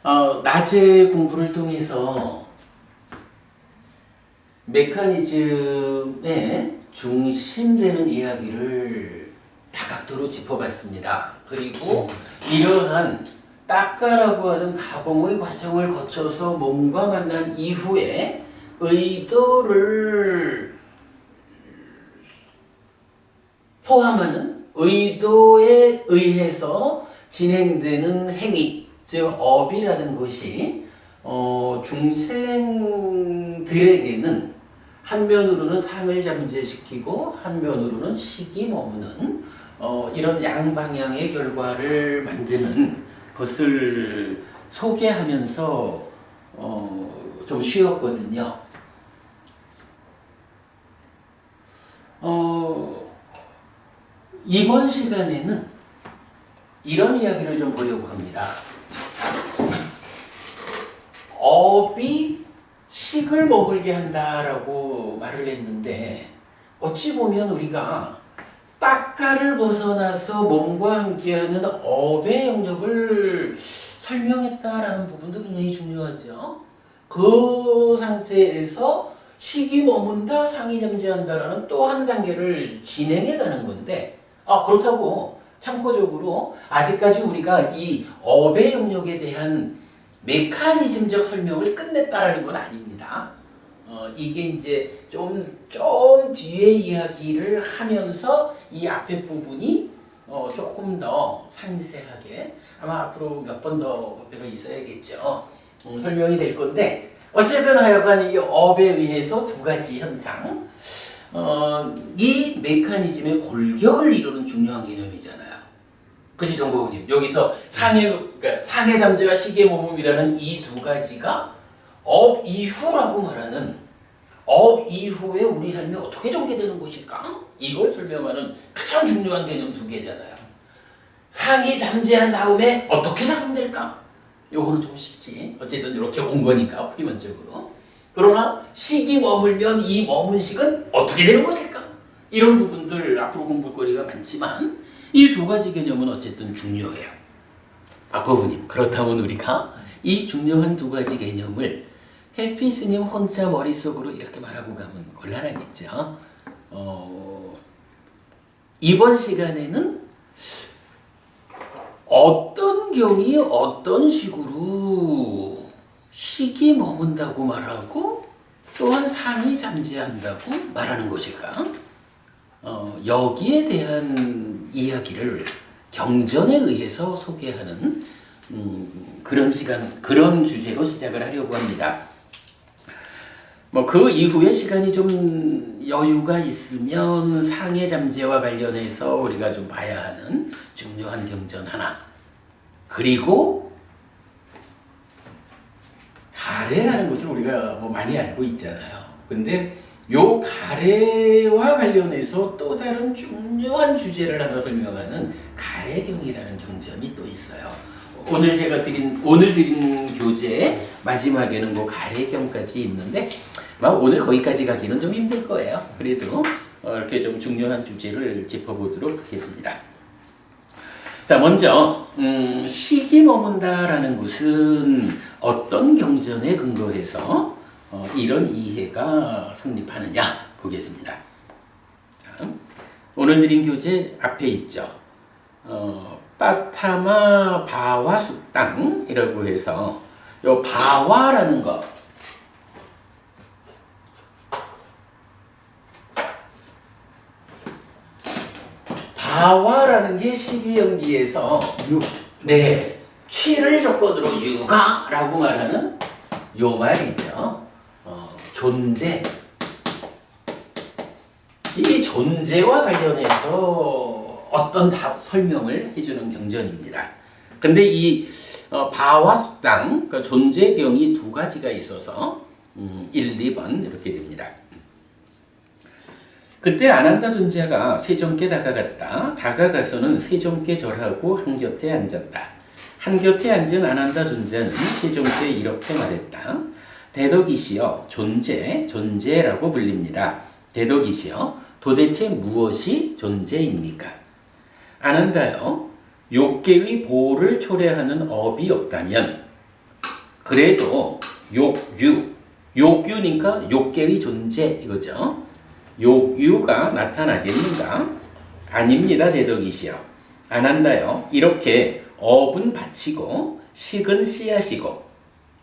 낮에 공부를 통해서 메커니즘의 중심되는 이야기를 다각도로 짚어봤습니다. 그리고 이러한 닦아라고 하는 가공의 과정을 거쳐서 몸과 만난 이후에 의도를 포함하는 의도에 의해서 진행되는 행위, 즉 업이라는 것이 중생들에게는 한면으로는 상을 잠재시키고 한면으로는 식이 머무는 이런 양방향의 결과를 만드는 것을 소개하면서 좀 쉬었거든요. 이번 시간에는 이런 이야기를 좀 보려고 합니다. 업이 식을 머물게 한다라고 말을 했는데 어찌 보면 우리가 닦아를 벗어나서 몸과 함께하는 업의 영역을 설명했다라는 부분도 굉장히 중요하죠. 그 상태에서 식이 머문다, 상이 잠재한다라는 또 한 단계를 진행해 가는 건데 그렇다고 참고적으로 아직까지 우리가 이 업의 영역에 대한 메커니즘적 설명을 끝냈다라는 건 아닙니다. 이게 이제 좀 뒤에 이야기를 하면서 이 앞에 부분이 조금 더 상세하게 아마 앞으로 몇 번 더 법회가 있어야겠죠. 설명이 될 건데 어쨌든 하여간 이 업에 의해서 두 가지 현상 이 메커니즘의 골격을 이루는 중요한 개념이잖아요. 그치 정보부님 여기서 그러니까 상해 잠재와 식의 몸음이라는 이 두 가지가 업 이후라고 말하는 업 이후에 우리 삶이 어떻게 전개되는 것일까? 이걸 설명하는 가장 중요한 개념 두 개잖아요. 상이 잠재한 다음에 어떻게 작용될까? 요거는 좀 쉽지. 어쨌든 이렇게 온 거니까 프리먼적으로. 그러나 식이 머물면 이 머문 식은 어떻게 되는 것일까? 이런 부분들 앞으로 공부거리가 많지만 이 두 가지 개념은 어쨌든 중요해요. 박거부님 그렇다면 우리가 이 중요한 두 가지 개념을 해피 스님 혼자 머릿속으로 이렇게 말하고 가면 곤란하겠죠. 이번 시간에는 어떤 경이 어떤 식으로 식이 머문다고 말하고 또한 상이 잠재한다고 말하는 것일까? 여기에 대한 이야기를 경전에 의해서 소개하는 그런 시간, 그런 주제로 시작을 하려고 합니다. 그 이후에 시간이 좀 여유가 있으면 상해 잠재와 관련해서 우리가 좀 봐야 하는 중요한 경전 하나. 그리고 가래라는 것을 우리가 많이 알고 있잖아요. 근데 요 가래와 관련해서 또 다른 중요한 주제를 하나 설명하는 가래경이라는 경전이 또 있어요. 오늘 드린 교재 마지막에는 그 가래경까지 있는데 오늘 거기까지 가기는 좀 힘들 거예요. 그래도 이렇게 좀 중요한 주제를 짚어보도록 하겠습니다. 자, 먼저 식이 머문다라는 것은 어떤 경전에 근거해서 이런 이해가 성립하느냐 보겠습니다. 자, 오늘 드린 교재 앞에 있죠. 빠타마 바와 숙당이라고 해서 요 바와라는 것 바와라는 게 12연기에서 취를 조건으로 유가라고 말하는 요 말이죠. 존재. 이 존재와 관련해서 어떤 설명을 해주는 경전입니다. 근데 이 바와 숙당, 그 존재경이 두 가지가 있어서 1, 2번 이렇게 됩니다. 그때 아난다 존재가 세존께 다가갔다. 다가가서는 세존께 절하고 한곁에 앉았다. 한곁에 앉은 아난다 존재는 세존께 이렇게 말했다. 대덕이시여 존재라고 불립니다. 대덕이시여 도대체 무엇이 존재입니까? 아난다여 욕계의 보호를 초래하는 업이 없다면 그래도 욕유니까 욕계의 존재 이거죠. 욕유가 나타나겠는가? 아닙니다. 대덕이시여. 안 한다요. 이렇게 업은 바치고 식은 씨앗이고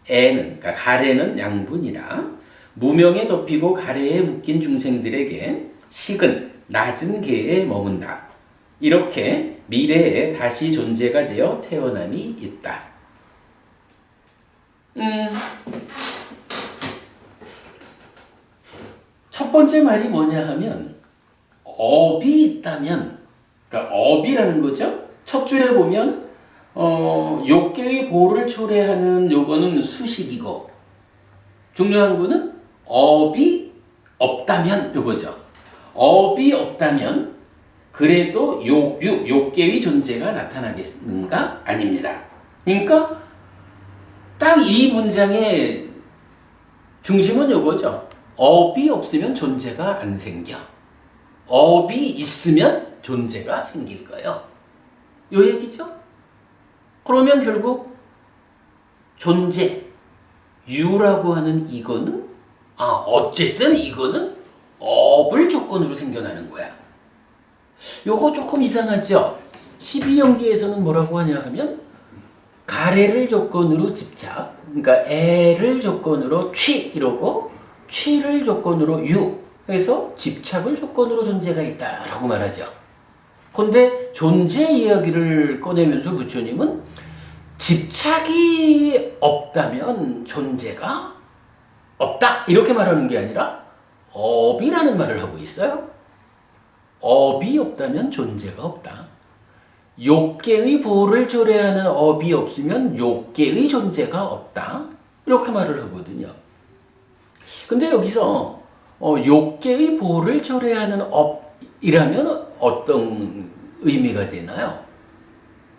애는 그러니까 가래는 양분이라 무명에 덮이고 가래에 묶인 중생들에게 식은 낮은 계에 머문다. 이렇게 미래에 다시 존재가 되어 태어남이 있다. 첫 번째 말이 뭐냐 하면 업이 있다면, 그러니까 업이라는 거죠. 첫 줄에 보면 욕계의 보를 초래하는 요거는 수식이고, 중요한 거는 업이 없다면 요거죠. 업이 없다면 그래도 욕계의 존재가 나타나겠는가? 아닙니다. 그러니까 딱 이 문장의 중심은 요거죠. 업이 없으면 존재가 안 생겨. 업이 있으면 존재가 생길 거예요. 요 얘기죠. 그러면 결국 존재, 유라고 하는 이거는 어쨌든 이거는 업을 조건으로 생겨나는 거야. 요거 조금 이상하죠? 12연기에서는 뭐라고 하냐 하면 가래를 조건으로 집착, 그러니까 애를 조건으로 취 이러고 취를 조건으로 유 해서 집착을 조건으로 존재가 있다라고 말하죠. 근데 존재 이야기를 꺼내면서 부처님은 집착이 없다면 존재가 없다 이렇게 말하는 게 아니라 업이라는 말을 하고 있어요. 업이 없다면 존재가 없다. 욕계의 보를 초래하는 업이 없으면 욕계의 존재가 없다. 이렇게 말을 하거든요. 근데 여기서 욕계의 보를 초래하는 업이라면 어떤 의미가 되나요?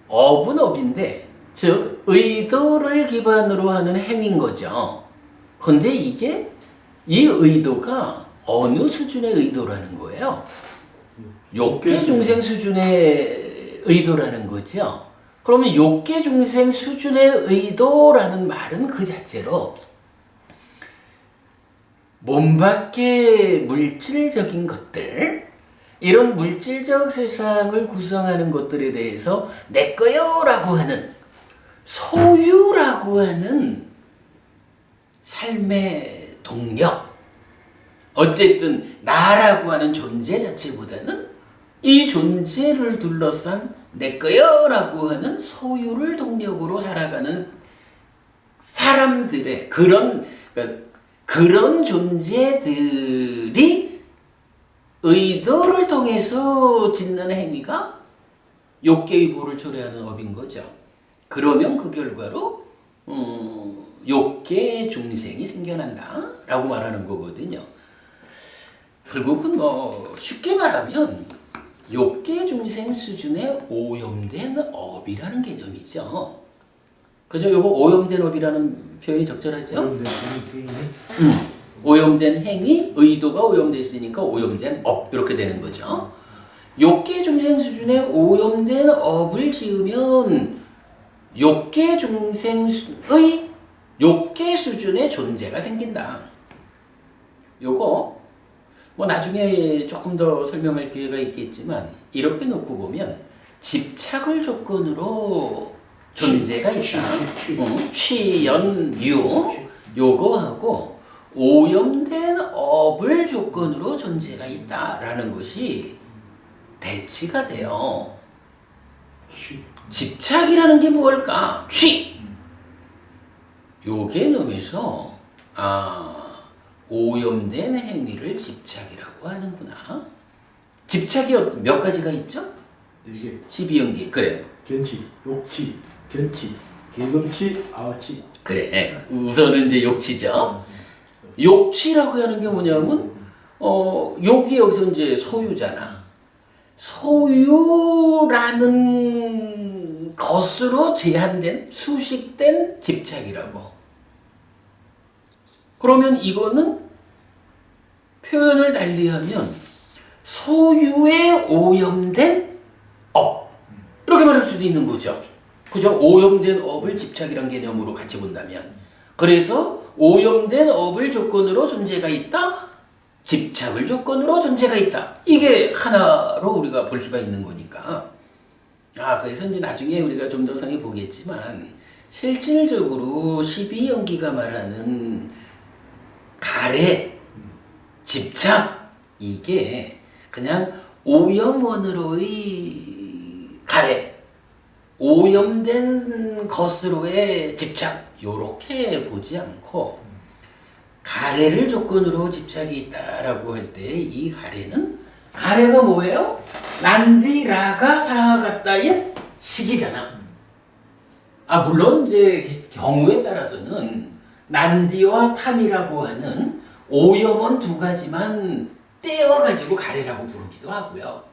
업은 업인데, 즉 의도를 기반으로 하는 행위인 거죠. 근데 이게 이 의도가 어느 수준의 의도라는 거예요? 욕계 중생 수준의 의도라는 거죠. 그러면 욕계 중생 수준의 의도라는 말은 그 자체로 몸 밖의 물질적인 것들, 이런 물질적 세상을 구성하는 것들에 대해서 내 거요라고 하는 소유라고 하는 삶의 동력, 어쨌든 나라고 하는 존재 자체보다는 이 존재를 둘러싼 내 거요라고 하는 소유를 동력으로 살아가는 사람들의 그런 존재들이 의도를 통해서 짓는 행위가 욕계의 보를 초래하는 업인 거죠. 그러면 그 결과로 욕계 중생이 생겨난다라고 말하는 거거든요. 결국은 쉽게 말하면 욕계 중생 수준의 오염된 업이라는 개념이죠. 그죠? 요거 오염된 업이라는 표현이 적절하죠? 오염된 행위, 의도가 오염됐으니까 오염된 업 이렇게 되는 거죠. 욕계 중생 수준의 오염된 업을 지으면 욕계 중생의 욕계 수준의 존재가 생긴다. 요거 나중에 조금 더 설명할 기회가 있겠지만 이렇게 놓고 보면 집착을 조건으로 존재가 있다. 취, 연, 유 요거하고 오염된 업을 조건으로 존재가 있다라는 것이 대치가 돼요. 집착이라는 게 무엇일까? 취! 요 개념에서 오염된 행위를 집착이라고 하는구나. 집착이 몇 가지가 있죠? 4개. 12연기. 그래. 견치, 욕치, 견치, 계금치, 아와치. 그래. 우선은 이제 욕치죠. 욕치라고 하는 게 뭐냐면 욕이 여기서 이제 소유잖아. 소유라는 것으로 제한된 수식된 집착이라고. 그러면 이거는 표현을 달리하면 소유에 오염된 업 이렇게 말할 수도 있는 거죠. 그죠? 오염된 업을 집착이란 개념으로 같이 본다면 그래서 오염된 업을 조건으로 존재가 있다. 집착을 조건으로 존재가 있다. 이게 하나로 우리가 볼 수가 있는 거니까. 그래서 이제 나중에 우리가 좀 더 상해 보겠지만 실질적으로 12연기가 말하는 가래, 집착 이게 그냥 오염원으로의 가래, 오염된 것으로의 집착 요렇게 보지 않고 가래를 조건으로 집착이 있다라고 할 때 이 가래가 뭐예요? 난디라가 사같다인 식이잖아. 물론 이제 경우에 따라서는 난디와 탐이라고 하는 오염원 두 가지만 떼어가지고 가래라고 부르기도 하고요.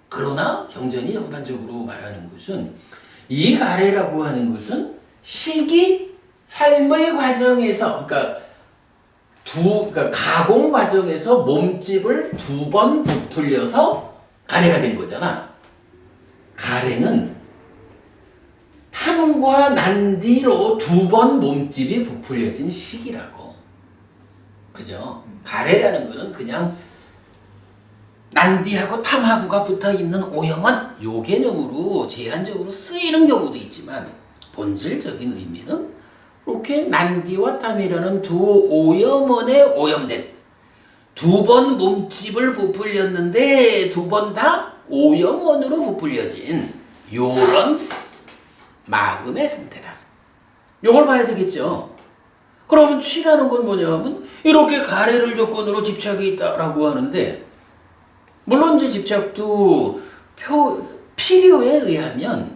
그러나 경전이 전반적으로 말하는 것은 이 가래라고 하는 것은 식이 삶의 과정에서 그러니까 가공 과정에서 몸집을 2번 부풀려서 가래가 된 거잖아. 가래는 탐과 난디로 2번 몸집이 부풀려진 식이라고. 그죠? 가래라는 거는 그냥 난디하고 탐하고가 붙어있는 오염원 요 개념으로 제한적으로 쓰이는 경우도 있지만 본질적인 의미는 이렇게 난디와 탐이라는 두 오염원에 오염된 2번 몸집을 부풀렸는데 2번 다 오염원으로 부풀려진 요런 마음의 상태다. 요걸 봐야 되겠죠. 그러면 취라는 건 뭐냐 하면 이렇게 가래를 조건으로 집착이 있다라고 하는데 물론 이제 집착도 필요에 의하면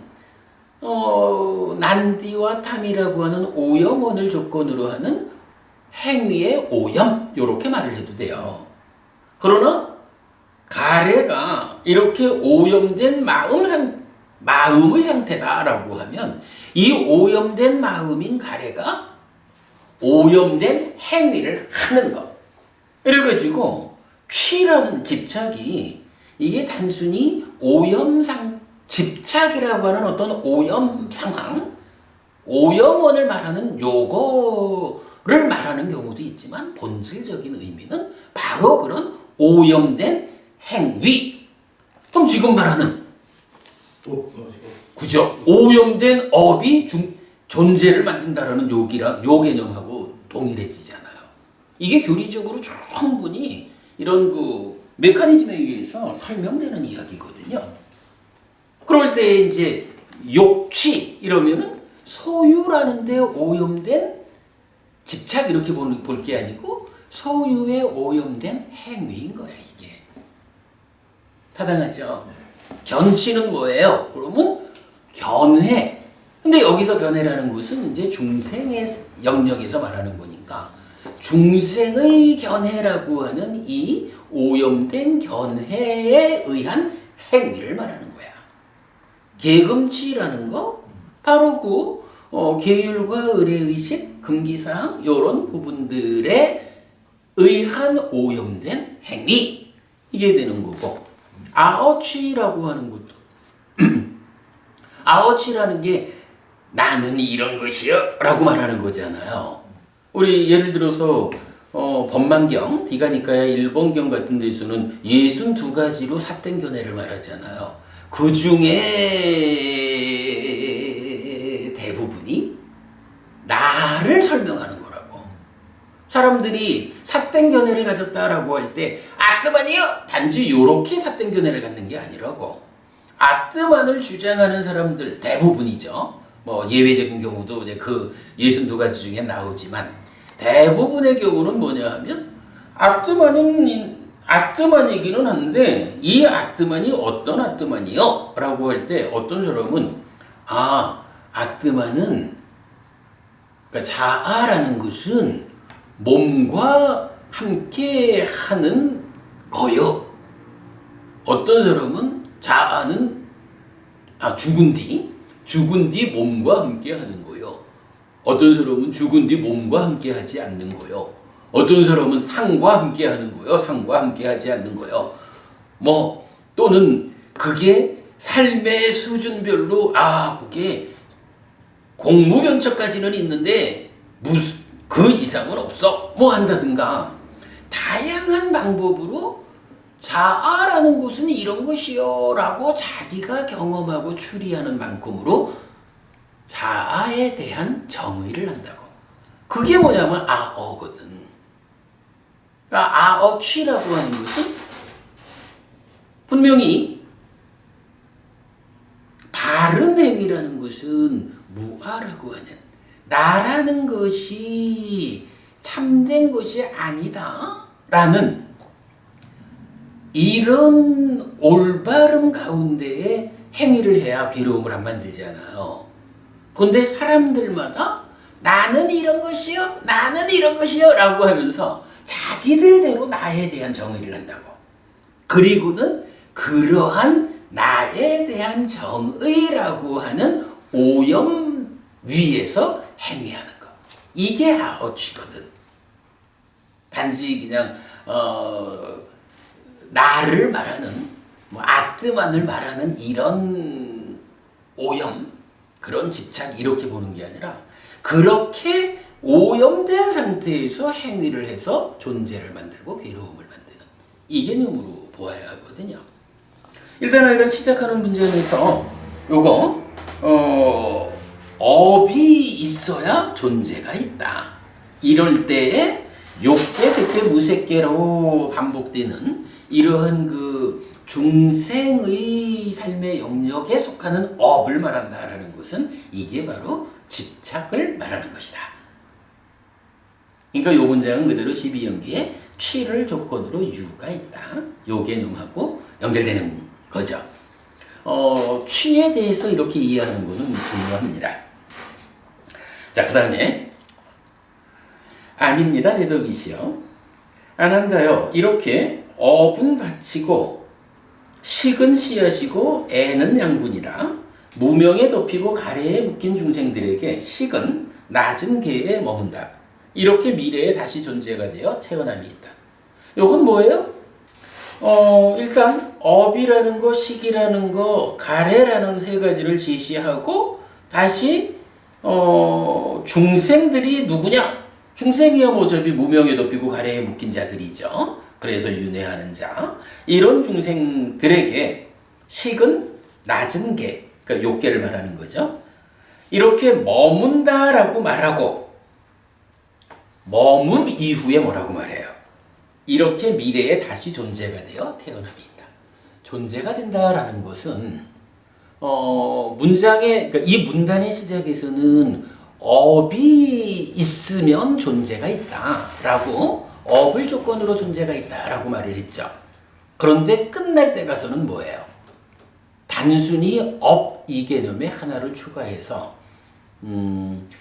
난디와 탐이라고 하는 오염원을 조건으로 하는 행위의 오염 요렇게 말을 해도 돼요. 그러나 가래가 이렇게 오염된 마음의 상태다라고 하면 이 오염된 마음인 가래가 오염된 행위를 하는 것. 이래가지고 취라는 집착이 이게 단순히 집착이라고 하는 어떤 오염 상황, 오염원을 말하는 요거를 말하는 경우도 있지만 본질적인 의미는 바로 그런 오염된 행위. 그럼 지금 말하는 그죠? 오염된 업이 존재를 만든다라는 요 개념하고 동일해지잖아요. 이게 교리적으로 충분히 이런 메커니즘에 의해서 설명되는 이야기거든요. 그럴 때 이제 욕취 이러면은 소유라는 데 오염된 집착 이렇게 볼 게 아니고 소유에 오염된 행위인 거야 이게. 타당하죠? 견치는 뭐예요? 그러면 견해. 근데 여기서 견해라는 것은 이제 중생의 영역에서 말하는 거니까 중생의 견해라고 하는 이 오염된 견해에 의한 행위를 말하는 거야. 계금치라는 거 바로 계율과 의례의식, 금기사항 이런 부분들에 의한 오염된 행위 이게 되는 거고 아어취라고 하는 것도 아어취라는 게 나는 이런 것이요 라고 말하는 거잖아요. 우리 예를 들어서 법만경, 디가니카야 일본경 같은 데서는 62가지로 삿된 견해를 말하잖아요. 그 중에 대부분이 나를 설명하는 거라고. 사람들이 삿된 견해를 가졌다라고 할 때 아트만이요? 단지 요렇게 삿된 견해를 갖는 게 아니라고. 아트만을 주장하는 사람들 대부분이죠. 뭐 예외적인 경우도 이제 그 62가지 중에 나오지만 대부분의 경우는 뭐냐 하면 아트만이기는 한데 이 아트만이 어떤 아트만이요? 라고 할 때 어떤 사람은 아트만은 그러니까 자아라는 것은 몸과 함께 하는 거요. 어떤 사람은 자아는 죽은 뒤 몸과 함께 하는 거요. 어떤 사람은 죽은 뒤 몸과 함께 하지 않는 거요. 어떤 사람은 상과 함께 하는 거요. 상과 함께 하지 않는 거요. 또는 그게 삶의 수준별로 그게 공무변척까지는 있는데 그 이상은 없어 뭐 한다든가 다양한 방법으로 자아라는 것은 이런 것이요 라고 자기가 경험하고 추리하는 만큼으로 자아에 대한 정의를 한다고. 그게 뭐냐면 아어거든. 그러니까 아어취라고 하는 것은 분명히 바른 행위라는 것은 무아라고 하는 나라는 것이 참된 것이 아니다 라는 이런 올바름 가운데에 행위를 해야 괴로움을 안 만들잖아요. 근데 사람들마다 나는 이런 것이요 나는 이런 것이요 라고 하면서 자기들대로 나에 대한 정의를 한다고. 그리고는 그러한 나에 대한 정의라고 하는 오염 위에서 행위하는 것. 이게 아어취거든. 단지 그냥 나를 말하는 아뜨만을 말하는 이런 오염 그런 집착 이렇게 보는 게 아니라 그렇게 오염된 상태에서 행위를 해서 존재를 만들고 괴로움을 만드는 이 개념으로 보아야 하거든요. 일단 이런 시작하는 문제에서 요거 업이 있어야 존재가 있다. 이럴 때에 욕계, 색계, 무색계로 반복되는 이러한 그 중생의 삶의 영역에 속하는 업을 말한다라는 것은 이게 바로 집착을 말하는 것이다. 그러니까 요 문장은 그대로 12연기에 취를 조건으로 유가 있다. 요 개념하고 연결되는 거죠. 취에 대해서 이렇게 이해하는 것은 중요합니다. 자, 그 다음에 아닙니다. 제덕이시여. 안 한다요. 이렇게 업은 바치고 식은 씨앗이고 애는 양분이다. 무명에 덮이고 가래에 묶인 중생들에게 식은 낮은 계에 머문다. 이렇게 미래에 다시 존재가 되어 태어남이 있다. 이건 뭐예요? 일단 업이라는 거, 식이라는 거, 가래라는 세 가지를 제시하고 다시 중생들이 누구냐? 중생이야 뭐 어차피 무명에 덮이고 가래에 묶인 자들이죠. 그래서 윤회하는 자. 이런 중생들에게 식은 낮은 계, 그러니까 욕계를 말하는 거죠. 이렇게 머문다라고 말하고 머문 이후에 뭐라고 말해요? 이렇게 미래에 다시 존재가 되어 태어남이 있다. 존재가 된다라는 것은 문장의 그러니까 이 문단의 시작에서는 업이 있으면 존재가 있다라고 업을 조건으로 존재가 있다라고 말을 했죠. 그런데 끝날 때 가서는 뭐예요? 단순히 업 이 개념에 하나를 추가해서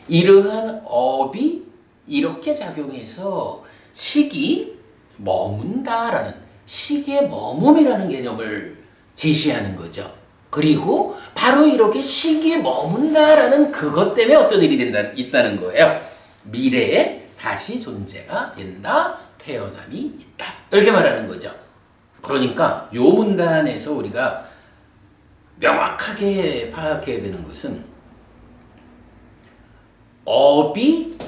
이러한 업이 이렇게 작용해서 식이 머문다라는 식의 머문이라는 개념을 제시하는 거죠. 그리고 바로 이렇게 식이 머문다라는 그것 때문에 어떤 일이 있다는 거예요. 미래에 다시 존재가 된다, 태어남이 있다. 이렇게 말하는 거죠. 그러니까 요 문단에서 우리가 명확하게 파악해야 되는 것은 업이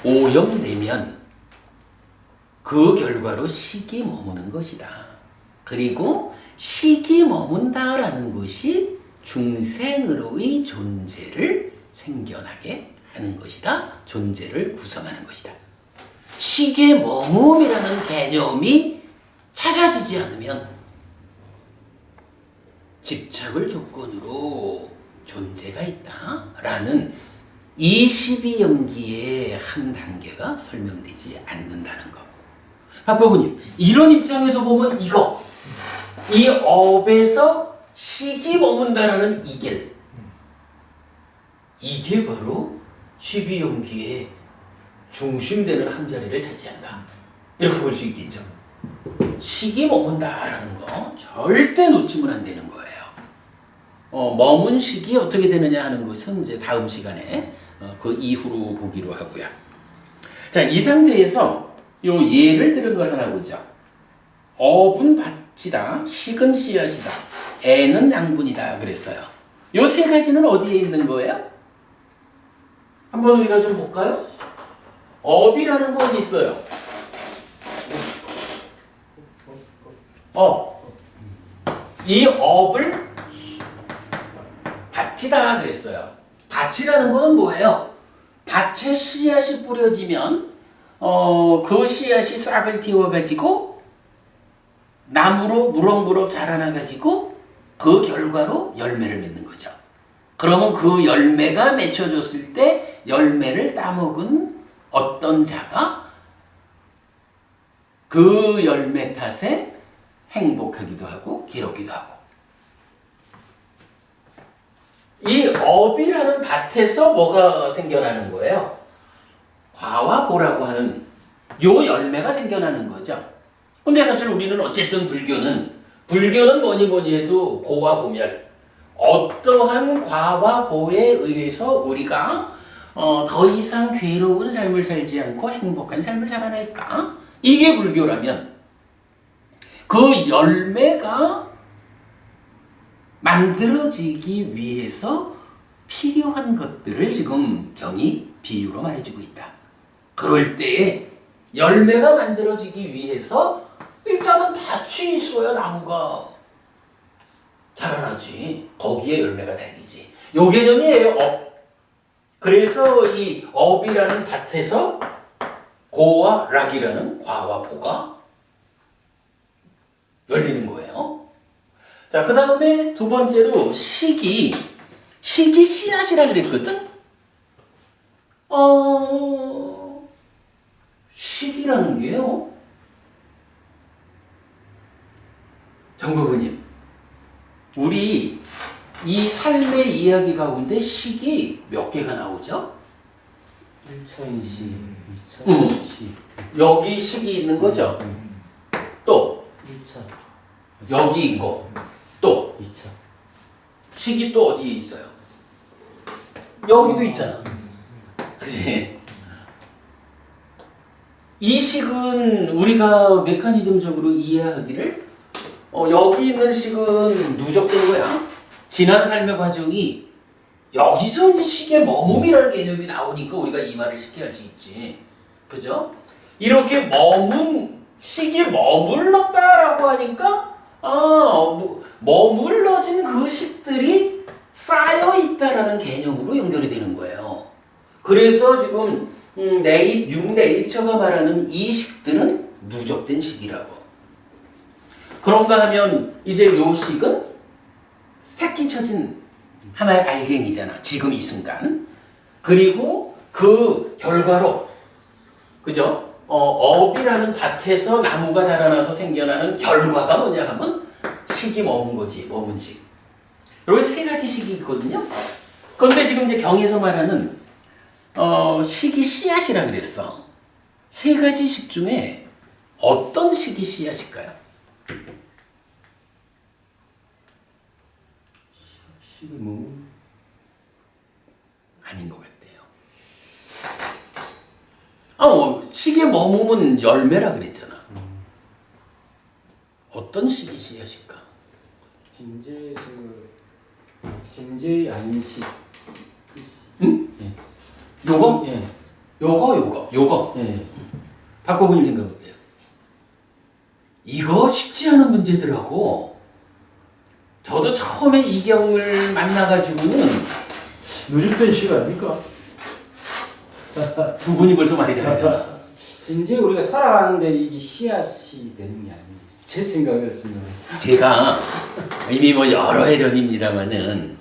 오염되면 그 결과로 식이 머무는 것이다. 그리고 식이 머문다라는 것이 중생으로의 존재를 생겨나게 하는 것이다. 존재를 구성하는 것이다. 식의 머뭄이라는 개념이 찾아지지 않으면 집착을 조건으로 존재가 있다라는 이 12연기의 한 단계가 설명되지 않는다는 것. 박보구님, 이런 입장에서 보면 이 업에서 식이 머문다라는 이게 바로 12연기의 중심되는 한 자리를 차지한다. 이렇게 볼 수 있겠죠. 식이 머문다라는 거 절대 놓치면 안 되는 거예요. 머문 식이 어떻게 되느냐 하는 것은 이제 다음 시간에 그 이후로 보기로 하고요. 자, 이 상태에서 요 예를 들은 걸 하나 보죠. 업은 밭이다, 식은 씨앗이다, 애는 양분이다 그랬어요. 요 세 가지는 어디에 있는 거예요? 한번 우리가 좀 볼까요? 업이라는 거 어디 있어요? 이 업을 밭이다 그랬어요. 밭이라는 거는 뭐예요? 밭에 씨앗이 뿌려지면 그 씨앗이 싹을 틔워가지고 나무로 무럭무럭 자라나가지고 그 결과로 열매를 맺는 거죠. 그러면 그 열매가 맺혀졌을 때 열매를 따먹은 어떤 자가 그 열매 탓에 행복하기도 하고 괴롭기도 하고. 이 업이라는 밭에서 뭐가 생겨나는 거예요? 과와 보라고 하는 요 열매가 생겨나는 거죠. 근데 사실 우리는 어쨌든 불교는 뭐니 해도 보와 보멸, 어떠한 과와 보에 의해서 우리가 더 이상 괴로운 삶을 살지 않고 행복한 삶을 살아낼까? 이게 불교라면 그 열매가 만들어지기 위해서 필요한 것들을 지금 경이 비유로 말해주고 있다. 그럴 때에 열매가 만들어지기 위해서 일단은 밭이 있어야 나무가 자라나지. 거기에 열매가 달리지. 요 개념이에요. 업. 그래서 이 업이라는 밭에서 고와 락이라는 과와 보가 열리는 거예요. 자, 그 다음에 두 번째로 시기 씨앗이라 그랬거든? 시기라는 게요. 정국우님, 우리 이 삶의 이야기 가운데 시기 몇 개가 나오죠? 1차인시, 2차인시. 여기 시기 있는 거죠? 또 1차, 여기 있고 또 2차. 시기 또 어디에 있어요? 여기도 있잖아. 그치? 이 식은 우리가 메커니즘적으로 이해하기를 여기 있는 식은 누적된 거야. 지난 삶의 과정이 여기서 이제 식의 머금이라는 개념이 나오니까 우리가 이 말을 쉽게 할 수 있지. 그죠? 이렇게 식이 머물렀다라고 하니까 머물러진 그 식들이 쌓여 있다라는 개념으로 연결이 되는 거예요. 그래서 지금 육내입처가 말하는 이 식들은 누적된 식이라고. 그런가 하면 이제 요 식은 새끼 쳐진 하나의 알갱이잖아. 지금 이 순간. 그리고 그 결과로, 그죠? 업이라는 밭에서 나무가 자라나서 생겨나는 결과가 뭐냐 하면 식이 머문 거지. 머문 식. 여기 세 가지 식이 있거든요. 그런데 지금 이제 경에서 말하는 식이 씨앗이라 그랬어. 세 가지 식 중에 어떤 식이 씨앗일까요? 식이 뭐? 아닌 것 같아요. 식에 머무면 열매라 그랬잖아. 어떤 식이 씨앗일까? 현재의 안식. 응? 예. 요거? 예. 요거. 예. 박고근님 생각 어때요? 이거 쉽지 않은 문제더라고. 저도 처음에 이경을 만나가지고는 누적된 식 아닙니까? 두 분이 벌써 말이 다르잖아. 현재 우리가 살아가는데 이게 씨앗이 되는 게 아니에요. 제 생각이었습니다. 제가 이미 여러 해 전입니다만은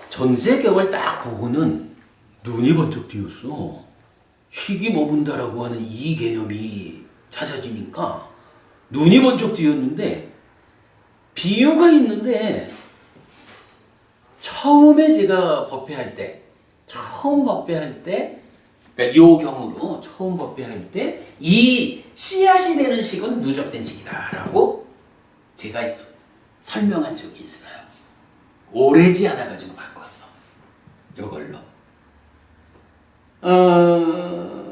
전세경을 딱 보고는 눈이 번쩍 띄었어. 식이 머문다라고 하는 이 개념이 찾아지니까 눈이 번쩍 띄었는데 비유가 있는데 처음에 제가 법회할 때 그러니까 요 경우로 처음 법회할 때 이 씨앗이 되는 식은 누적된 식이다라고 제가 설명한 적이 있어요. 오래지 않아가지고 바꿨어. 요걸로.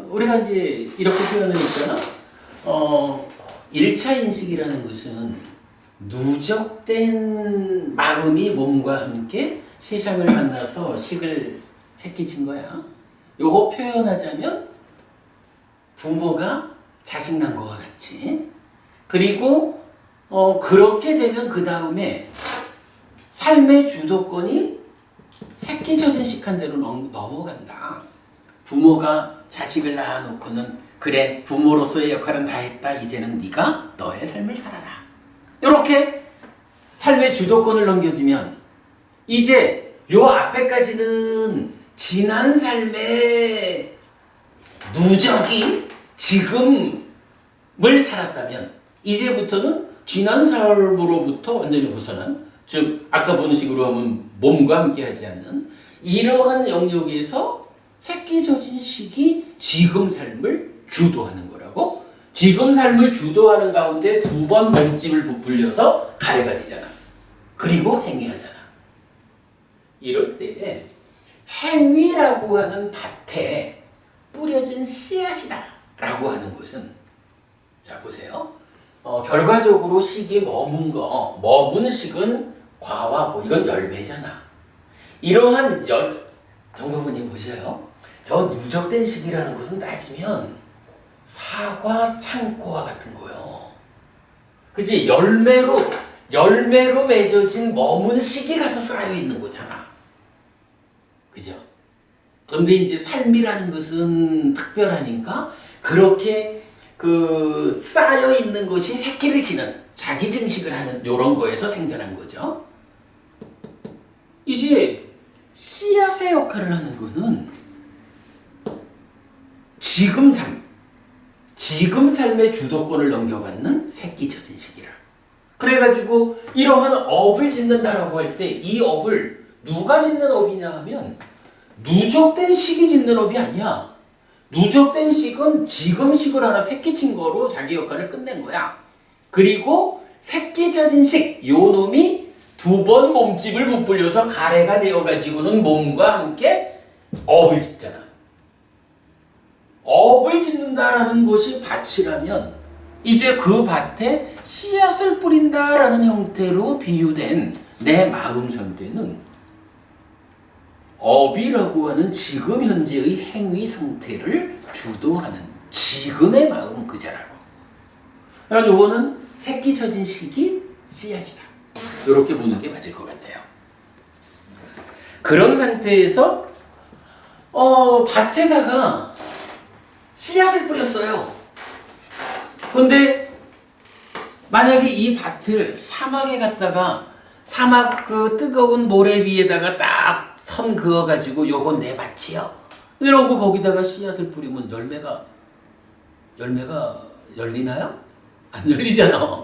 우리가 이제 이렇게 표현을 했잖아. 1차 인식이라는 것은 누적된 마음이 몸과 함께 세상을 만나서 식을 새끼친 거야. 요거 표현하자면 부모가 자식 낳은 것과 같이. 그리고 그렇게 되면 그 다음에 삶의 주도권이 새끼 저진식한 대로 넘어간다. 부모가 자식을 낳아놓고는 그래 부모로서의 역할은 다 했다. 이제는 네가 너의 삶을 살아라. 이렇게 삶의 주도권을 넘겨주면 이제 요 앞에까지는 지난 삶의 누적인 지금을 살았다면 이제부터는 지난 삶으로부터 완전히 벗어난, 즉 아까 보는 식으로 하면 몸과 함께하지 않는 이러한 영역에서 새끼젖은 식이 지금 삶을 주도하는 거라고. 지금 삶을 주도하는 가운데 두 번 몸집을 부풀려서 가래가 되잖아. 그리고 행위하잖아. 이럴 때 행위라고 하는 밭에 뿌려진 씨앗이다 라고 하는 것은, 자 보세요. 결과적으로 식이 머문 식은 과와 보, 이건 열매잖아. 이러한 정부분님 보셔요. 저 누적된 식이라는 것은 따지면 사과, 창고와 같은 거요. 그치? 열매로 맺어진 머문 식이 가서 쌓여 있는 거잖아. 그죠? 근데 이제 삶이라는 것은 특별하니까 그렇게 쌓여 있는 것이 새끼를 치는 자기 증식을 하는 요런 거에서 생겨난 거죠. 이제 씨앗의 역할을 하는 거는 지금 삶의 주도권을 넘겨받는 새끼 젖은 시기라. 그래가지고 이러한 업을 짓는다라고 할 때 이 업을 누가 짓는 업이냐 하면 누적된 식이 짓는 업이 아니야. 누적된 식은 지금 식을 하나 새끼 친 거로 자기 역할을 끝낸 거야. 그리고 새끼 젖은 식, 요 놈이 두 번 몸집을 부풀려서 가래가 되어가지고는 몸과 함께 업을 짓잖아. 업을 짓는다라는 것이 밭이라면 이제 그 밭에 씨앗을 뿌린다라는 형태로 비유된 내 마음 상태는 업이라고 하는 지금 현재의 행위 상태를 주도하는 지금의 마음 그자라고. 그러니까 요거는 새끼 젖은 식이 씨앗이다. 이렇게 보는 게 맞을 것 같아요. 그런 상태에서 밭에다가 씨앗을 뿌렸어요. 근데 만약에 이 밭을 사막에 갔다가 사막 그 뜨거운 모래 위에다가 딱 선 그어가지고 요건 내 밭이요 이러고 거기다가 씨앗을 뿌리면 열매가 열리나요? 안 열리잖아.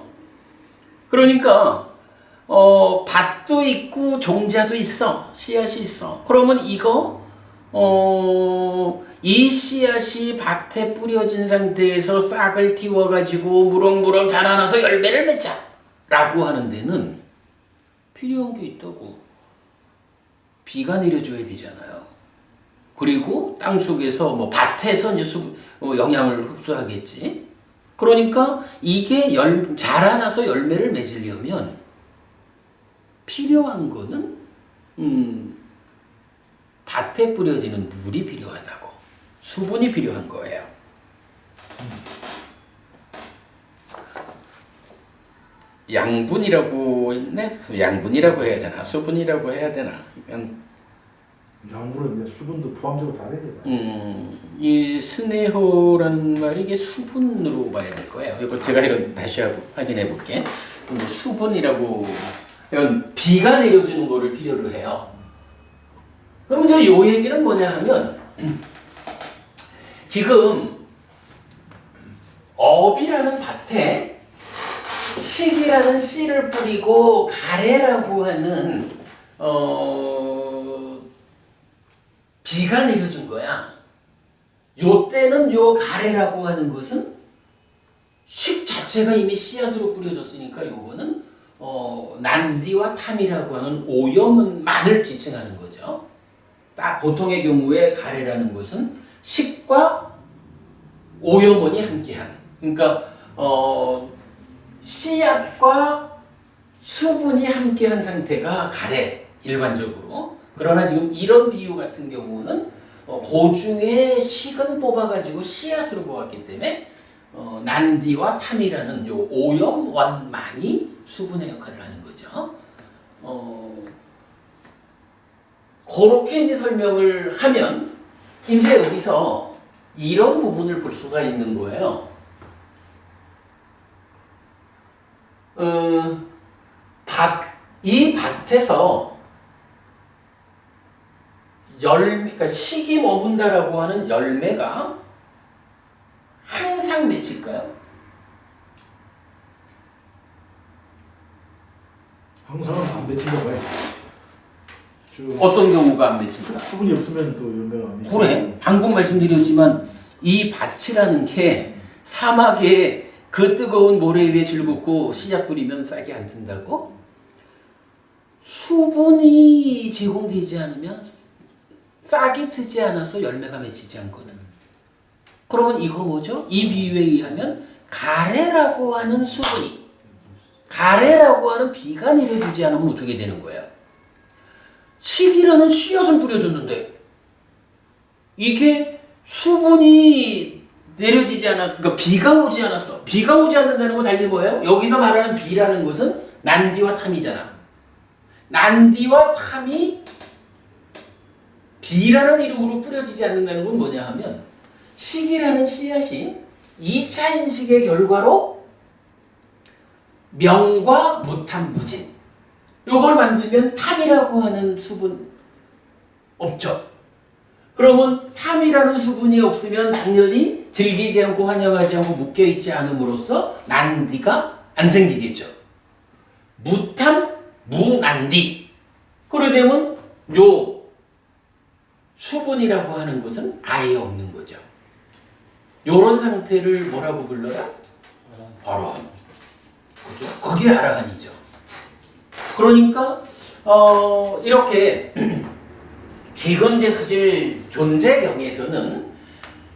그러니까 밭도 있고 종자도 있어. 씨앗이 있어. 그러면 이 씨앗이 밭에 뿌려진 상태에서 싹을 틔워가지고 무럭무럭 자라나서 열매를 맺자 라고 하는 데는 필요한 게 있다고. 비가 내려줘야 되잖아요. 그리고 땅속에서 밭에서 이제 영양을 흡수하겠지. 그러니까 이게 자라나서 열매를 맺으려면 필요한 거는 밭에 뿌려지는 물이 필요하다고. 수분이 필요한 거예요. 양분이라고 했네? 양분이라고 해야 되나? 수분이라고 해야 되나? 양분은 이제 수분도 포함되고 다 되겠다. 이 스네호라는 말이 이게 수분으로 봐야 될 거예요. 이거 제가 이건 다시 확인해 볼게. 수분이라고, 이건 비가 내려주는 거를 필요로 해요. 그럼 이제 요 얘기는 뭐냐 하면, 지금 업이라는 밭에 식이라는 씨를 뿌리고 가래라고 하는 비가 내려준 거야. 요 때는 요 가래라고 하는 것은 식 자체가 이미 씨앗으로 뿌려졌으니까 요거는 난디와 탐이라고 하는 오염만을 지칭하는 거죠. 딱 보통의 경우에 가래라는 것은 식과 오염원이 함께한, 그러니까 씨앗과 수분이 함께한 상태가 가래 일반적으로. 그러나 지금 이런 비유 같은 경우는 그 중에 식은 뽑아가지고 씨앗으로 보았기 때문에 난디와 탐이라는 요 오염원만이 수분의 역할을 하는 거죠. 그렇게 이제 설명을 하면 이제 여기서 이런 부분을 볼 수가 있는 거예요. 이 밭에서 그러니까 식이 머문다라고 하는 열매가 항상 맺힐까요? 항상은 안 맺힌다고 해. 어떤 경우가 안 맺힙니까? 수분이 없으면 또 열매가 안 맺혀. 그래. 방금 말씀드렸지만 이 밭이라는 게 사막에 그 뜨거운 모래 위에 질긋고 씨앗 뿌리면 싹이 안 튼다고? 수분이 제공되지 않으면 싹이 트지 않아서 열매가 맺히지 않거든. 그러면 이거 뭐죠? 이 비유에 의하면 가래라고 하는 수분이, 가래라고 하는 비가 내려주지 않으면 어떻게 되는 거예요? 식이라는 씨앗을 뿌려줬는데 이게 수분이 내려지지 않아, 그러니까 비가 오지 않았어. 비가 오지 않는다는 건 달리 뭐예요? 여기서 말하는 비라는 것은 난디와 탐이잖아. 난디와 탐이 비라는 이름으로 뿌려지지 않는다는 건 뭐냐 하면 식이라는 씨앗이 2차 인식의 결과로 명과 무탐, 무진 요걸 만들면 탐이라고 하는 수분 없죠. 그러면 탐이라는 수분이 없으면 당연히 질기지 않고 환영하지 않고 묶여있지 않음으로써 난디가 안 생기겠죠. 무탐, 무난디. 그러게 되면 요 수분이라고 하는 것은 아예 없는 거죠. 요런 상태를 뭐라고 불러요? 아라한. 그죠? 그게 아라한이죠. 그러니까 이렇게 지금 이제 사실 존재경에서는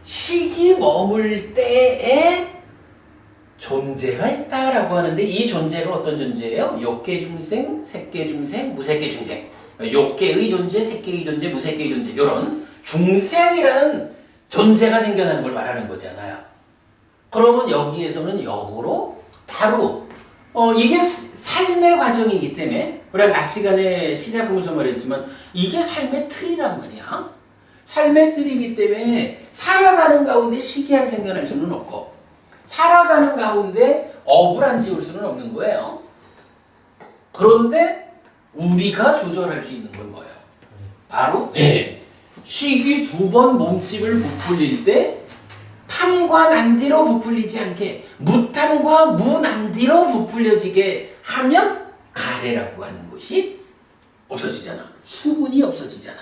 식이 머물 때에 존재가 있다라고 하는데 이 존재가 어떤 존재예요? 욕계중생, 색계중생, 무색계중생. 욕계의 존재, 색계의 존재, 무색계의 존재 이런 중생이라는 존재가 생겨나는 걸 말하는 거잖아요. 그러면 여기에서는 역으로 바로 이게 삶의 과정이기 때문에 우리가 낮 시간에 시작하면서 말했지만 이게 삶의 틀이란 말이야. 삶의 틀이기 때문에 살아가는 가운데 시기한 생겨날 수는 없고 살아가는 가운데 업을 안 지을 수는 없는 거예요. 그런데 우리가 조절할 수 있는 건 뭐예요? 바로 식이 2번 몸집을 부풀릴 때 탐과 난디로 부풀리지 않게 무탐과 무난디로 부풀려지게 하면 가래라고 하는 것이 없어지잖아. 수분이 없어지잖아.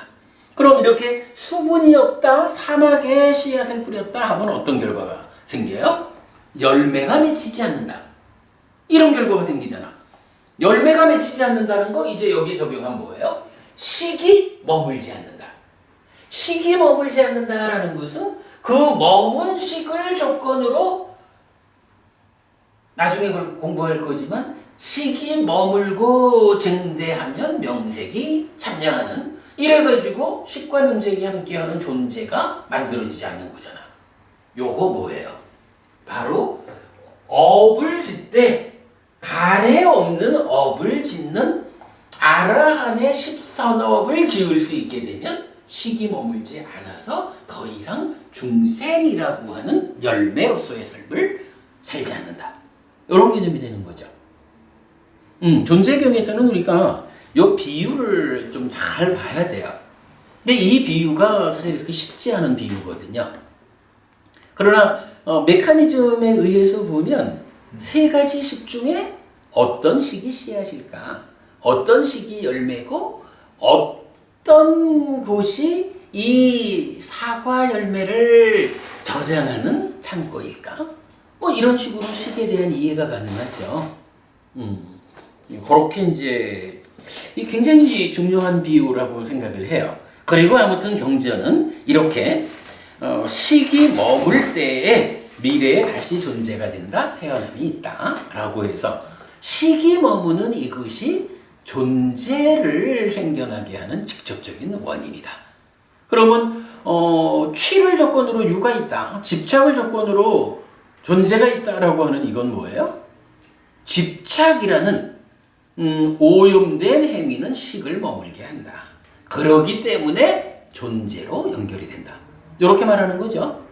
그럼 이렇게 수분이 없다, 사막에 씨앗을 뿌렸다 하면 어떤 결과가 생겨요? 열매가 맺히지 않는다. 이런 결과가 생기잖아. 열매가 맺히지 않는다는 거 이제 여기에 적용한 뭐예요? 식이 머물지 않는다. 식이 머물지 않는다라는 것은 그 머문 식을 조건으로 나중에 그걸 공부할 거지만 식이 머물고 증대하면 명색이 참여하는 이래가지고 식과 명색이 함께하는 존재가 만들어지지 않는 거잖아. 요거 뭐예요? 바로 업을 짓되 가래 없는 업을 짓는 아라한의 10선업을 지을 수 있게 되면 식이 머물지 않아서 더 이상 중생이라고 하는 열매로서의 삶을 살지 않는다. 이런 개념이 되는 거죠. 존재경에서는 우리가 이 비유를 좀 잘 봐야 돼요. 근데 이 비유가 사실 그렇게 쉽지 않은 비유거든요. 그러나 메커니즘에 의해서 보면 3가지 식 중에 어떤 식이 씨앗일까? 어떤 식이 열매고 어떤 곳이 이 사과 열매를 저장하는 창고일까? 뭐 이런 식으로 식에 대한 이해가 가능하죠. 그렇게 이제 굉장히 중요한 비유라고 생각을 해요. 그리고 아무튼 경전은 이렇게 식이 머물 때에 미래에 다시 존재가 된다, 태어남이 있다 라고 해서 식이 머무는 이것이 존재를 생겨나게 하는 직접적인 원인이다. 그러면 취를 조건으로 유가 있다. 집착을 조건으로 존재가 있다라고 하는 이건 뭐예요? 집착이라는 오염된 행위는 식을 머물게 한다. 그러기 때문에 존재로 연결이 된다. 이렇게 말하는 거죠.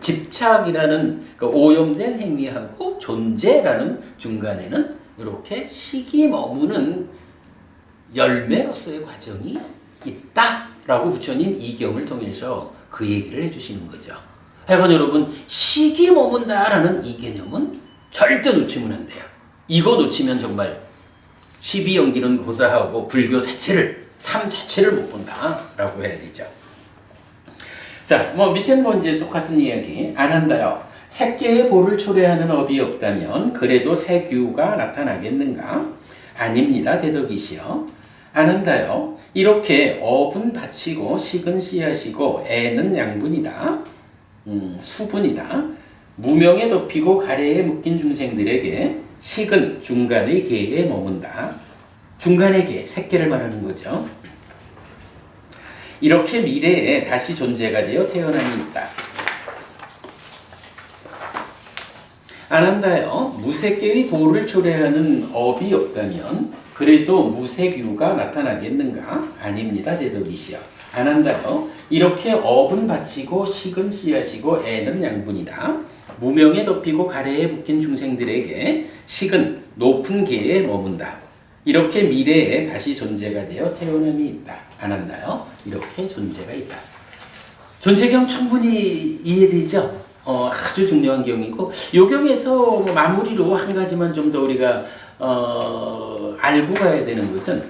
집착이라는 그 오염된 행위하고 존재라는 중간에는 이렇게 식이 머무는 열매로서의 과정이 있다라고 부처님 이경을 통해서 그 얘기를 해주시는 거죠. 하여간 여러분, 식이 머문다라는 이 개념은 절대 놓치면 안 돼요. 이거 놓치면 정말 십이연기는 고사하고 불교 자체를, 삶 자체를 못 본다라고 해야 되죠. 자, 밑에는 이제 똑같은 이야기 안 한다요. 색계의 보를 초래하는 업이 없다면 그래도 색유가 나타나겠는가? 아닙니다. 대덕이시여. 안 한다요. 이렇게 업은 바치고 식은 씨앗이고 애는 양분이다. 수분이다. 무명에 덮이고 가래에 묶인 중생들에게 식은 중간의 계에 머문다. 중간의 계, 색계를 말하는 거죠. 이렇게 미래에 다시 존재가 되어 태어남이 있다. 안 한다요. 무색계의 보를 초래하는 업이 없다면 그래도 무색유가 나타나겠는가? 아닙니다. 대덕이시여. 안 한다요. 이렇게 업은 바치고 식은 씨앗이고 애는 양분이다. 무명에 덮이고 가래에 묶인 중생들에게 식은 높은 계에 머문다. 이렇게 미래에 다시 존재가 되어 태어남이 있다. 안 한다요. 이렇게 존재가 있다. 존재경 충분히 이해되죠? 아주 중요한 경이고, 이 경에서 마무리로 한 가지만 좀 더 우리가 알고 가야 되는 것은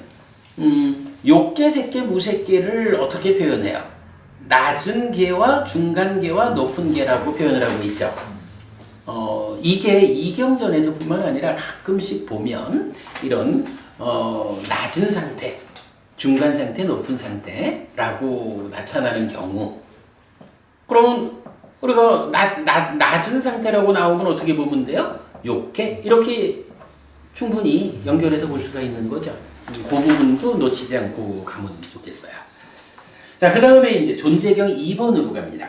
욕계, 색계, 무색계를 어떻게 표현해요? 낮은 계와 중간 계와 높은 계라고 표현을 하고 있죠. 이게 이경전에서뿐만 아니라 가끔씩 보면 이런 낮은 상태, 중간 상태, 높은 상태라고 나타나는 경우, 그러면 우리가 낮은 상태라고 나오면 어떻게 보면 돼요? 욕계? 이렇게 충분히 연결해서 볼 수가 있는 거죠. 그 부분도 놓치지 않고 가면 좋겠어요. 자, 그 다음에 이제 존재경 2번으로 갑니다.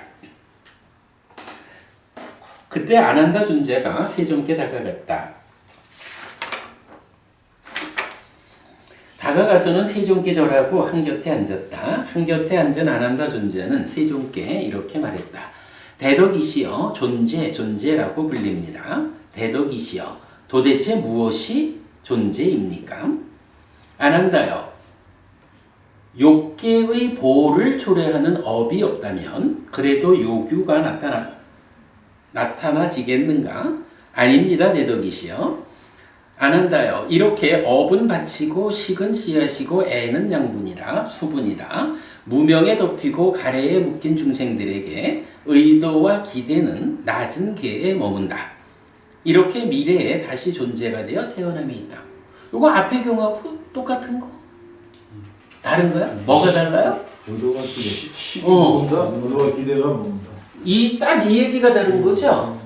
그때 안한다 존재가 세존께 다가갔다. 다가가서는 세존께 절하고 한곁에 앉았다. 한곁에 앉은 안한다 존재는 세존께 이렇게 말했다. 대덕이시여 존재라고 불립니다. 대덕이시여 도대체 무엇이 존재입니까? 안한다요. 욕계의 보를 초래하는 업이 없다면 그래도 요규가 나타나지겠는가? 아닙니다. 대덕이시여. 안한다요. 이렇게 업은 바치고 식은 씨앗이고 애는 양분이다. 수분이다. 무명에 덮이고 가래에 묶인 중생들에게 의도와 기대는 낮은 계에 머문다. 이렇게 미래에 다시 존재가 되어 태어남이 있다. 이거 앞의 경우하고 똑같은 거? 다른가요? 뭐가 달라요? 의도가 기대, 식이 먹는다, 의도와 기대가 먹는다. 딱 이 얘기가 다른 거죠?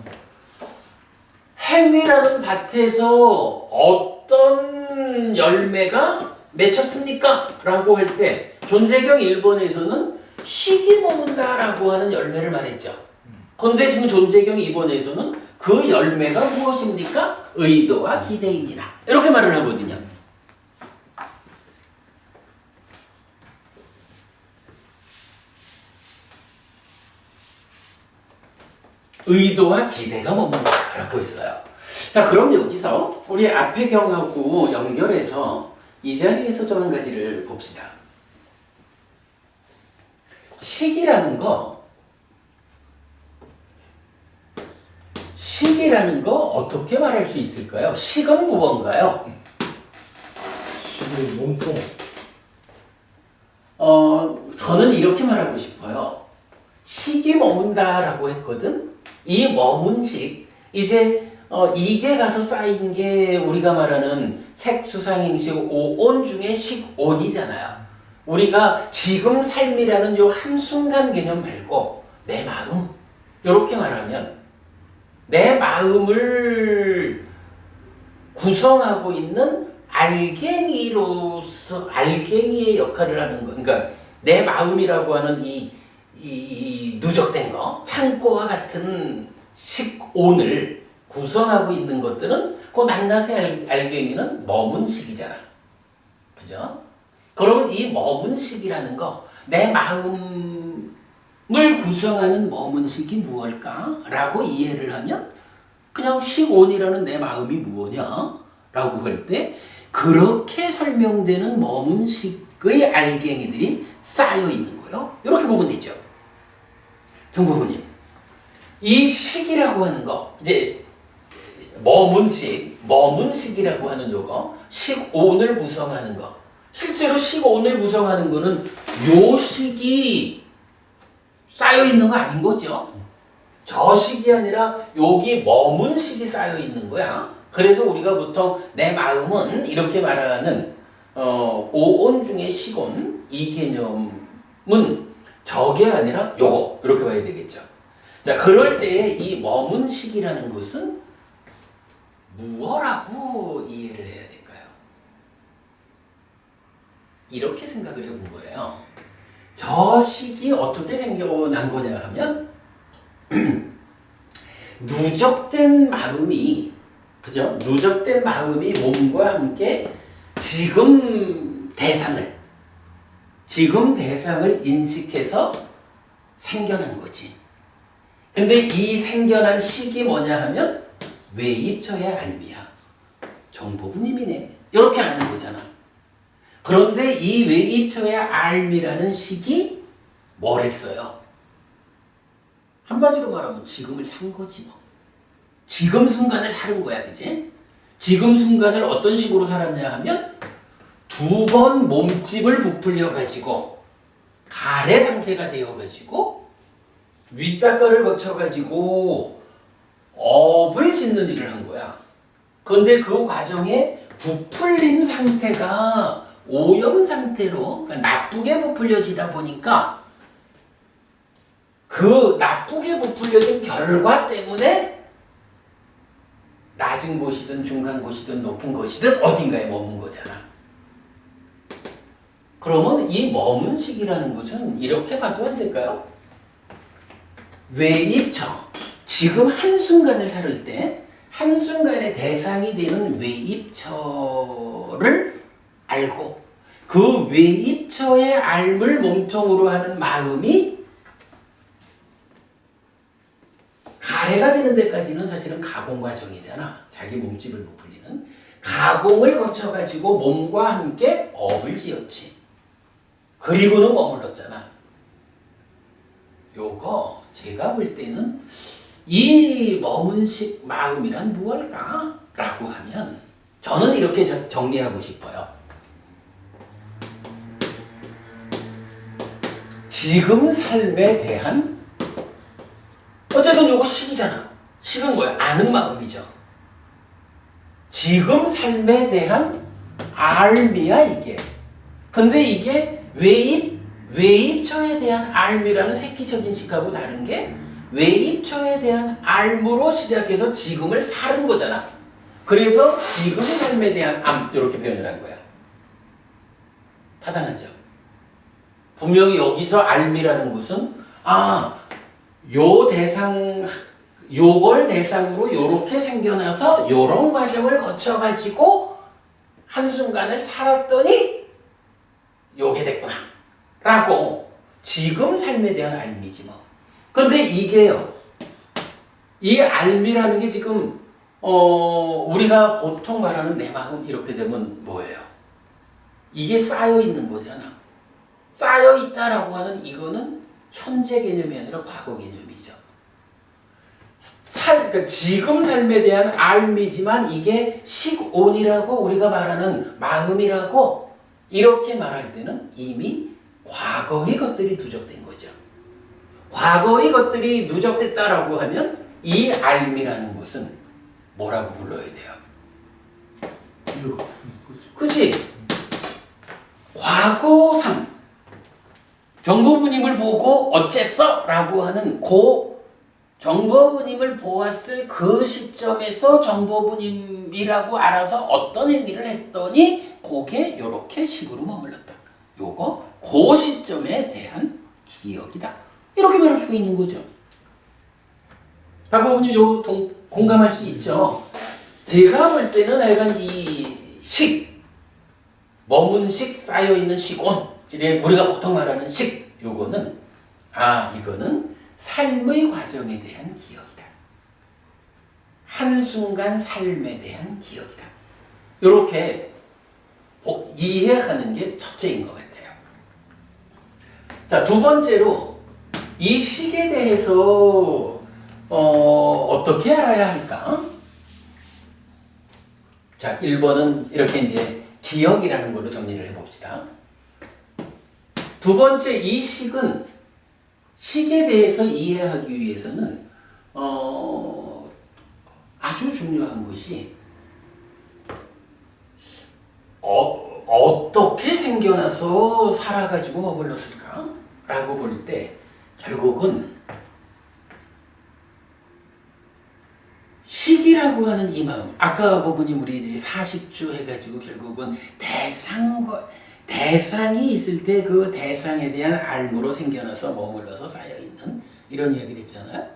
행위라는 밭에서 어떤 열매가 맺혔습니까? 라고 할 때 존재경 1번에서는 식이 머문다 라고 하는 열매를 말했죠. 그런데 지금 존재경 2번에서는 그 열매가 무엇입니까? 의도와 기대입니다. 이렇게 말을 하거든요. 의도와 기대가 머문다라고 했어요. 자, 그럼 여기서 우리 앞의 경하고 연결해서 이 자리에서 좀 한 가지를 봅시다. 식이라는 거 어떻게 말할 수 있을까요? 식은 무언가요? 식의 몸통. 저는 이렇게 말하고 싶어요. 식이 머문다라고 했거든. 이 머문 식, 이제 이게 가서 쌓인 게 우리가 말하는 색수상행식 오온 중에 식온이잖아요. 우리가 지금 삶이라는 요 한순간 개념 말고 내 마음, 이렇게 말하면 내 마음을 구성하고 있는 알갱이의 역할을 하는 거. 그러니까 내 마음이라고 하는 이 누적된 거, 창고와 같은 식온을 구성하고 있는 것들은 그 낱낱의 알갱이는 머문 식이잖아. 그죠? 그러면 이 머문 식이라는 거, 내 마음을 구성하는 머문 식이 무엇일까? 라고 이해를 하면 그냥 식온이라는 내 마음이 무엇이냐? 라고 할 때 그렇게 설명되는 머문 식의 알갱이들이 쌓여 있는 거예요. 이렇게 보면 되죠. 정부모님, 이 식이라고 하는 거, 이제 머문식이라고 하는 요거, 식온을 구성하는 거. 실제로 식온을 구성하는 거는 요 식이 쌓여 있는 거 아닌 거죠. 저 식이 아니라 여기 머문식이 쌓여 있는 거야. 그래서 우리가 보통 내 마음은 이렇게 말하는 오온 중에 식온 이 개념은 저게 아니라 요거 이렇게 봐야 되겠죠. 자, 그럴 때에 이 머문식이라는 것은 무엇라고 이해를 해야 될까요? 이렇게 생각을 해본 거예요. 저 식이 어떻게 생겨난 거냐 하면 누적된 마음이, 그죠? 누적된 마음이 몸과 함께 지금 대상을 인식해서 생겨난 거지. 근데 이 생겨난 식이 뭐냐 하면 외입처의 알미야. 정보부님이네. 이렇게 아는 거잖아. 그런데 이 외입처의 알미라는 식이 뭐랬어요? 한마디로 말하면 지금을 산 거지 뭐. 지금 순간을 사는 거야, 그지? 지금 순간을 어떤 식으로 살았냐 하면 2번 몸집을 부풀려 가지고 가래 상태가 되어 가지고 윗닦아를 거쳐 가지고 업을 짓는 일을 한 거야. 그런데 그 과정에 부풀림 상태가 오염 상태로, 그러니까 나쁘게 부풀려지다 보니까 그 나쁘게 부풀려진 결과 때문에 낮은 곳이든 중간 곳이든 높은 곳이든 어딘가에 머문 거잖아. 그러면 이 머문 식이라는 것은 이렇게 봐도 안 될까요? 외입처, 지금 한순간을 살을 때 한순간의 대상이 되는 외입처를 알고 그 외입처의 알을 몸통으로 하는 마음이 가래가 되는 데까지는 사실은 가공 과정이잖아. 자기 몸집을 부풀리는 가공을 거쳐가지고 몸과 함께 업을 지었지. 그리고는 머물렀잖아. 요거 제가 볼 때는 이 머문식 마음이란 무엇일까? 라고 하면 저는 이렇게 정리하고 싶어요. 지금 삶에 대한, 어쨌든 요거 식이잖아. 식은 뭐야? 아는 마음이죠. 지금 삶에 대한 알미야 이게. 근데 이게 외입처에 대한 알미라는 새끼쳐진 식하고 다른 게 외입처에 대한 알무로 시작해서 지금을 사는 거잖아. 그래서 지금 삶에 대한 암 이렇게 표현을 한 거야. 타당하죠? 분명히 여기서 알미라는 것은 요걸 대상으로 요렇게 생겨나서 요런 과정을 거쳐가지고 한순간을 살았더니 요게 됐구나 라고 지금 삶에 대한 알미지 뭐. 근데 이게요, 이 알미라는 게 지금 우리가 보통 말하는 내 마음 이렇게 되면 뭐예요? 이게 쌓여 있는 거잖아. 쌓여 있다라고 하는 이거는 현재 개념이 아니라 과거 개념이죠. 그러니까 지금 삶에 대한 알미지만 이게 식온이라고 우리가 말하는 마음이라고 이렇게 말할 때는 이미 과거의 것들이 누적된 거죠. 과거의 것들이 누적됐다라고 하면 이 알미라는 것은 뭐라고 불러야 돼요? 그치? 과거상 정보부님을 보고 어쨌어? 라고 하는 정보부님을 보았을 그 시점에서 정보부님이라고 알아서 어떤 행위를 했더니 그게 요렇게 식으로 머물렀다. 요거 그 시점에 대한 기억이다. 이렇게 말할 수가 있는 거죠. 박보님 요 공감할 수 있죠? 제가 볼 때는 약간 이 식, 머문 식, 쌓여있는 식온, 우리가 보통 말하는 식, 요거는 이거는 삶의 과정에 대한 기억이다. 한순간 삶에 대한 기억이다. 이렇게 이해하는 게 첫째인 것 같아요. 자, 두 번째로 이 식에 대해서 어떻게 알아야 할까? 자, 1번은 이렇게 이제 기억이라는 걸로 정리를 해봅시다. 두 번째, 이 식은 식에 대해서 이해하기 위해서는 아주 중요한 것이 어떻게 생겨나서 살아가지고 머물렀을까? 라고 볼 때 결국은 식이라고 하는 이 마음, 아까 부분님 우리 이제 사식주 해가지고 결국은 대상이 있을 때 그 대상에 대한 알무로 생겨나서 머물러서 쌓여있는 이런 이야기를 했잖아요.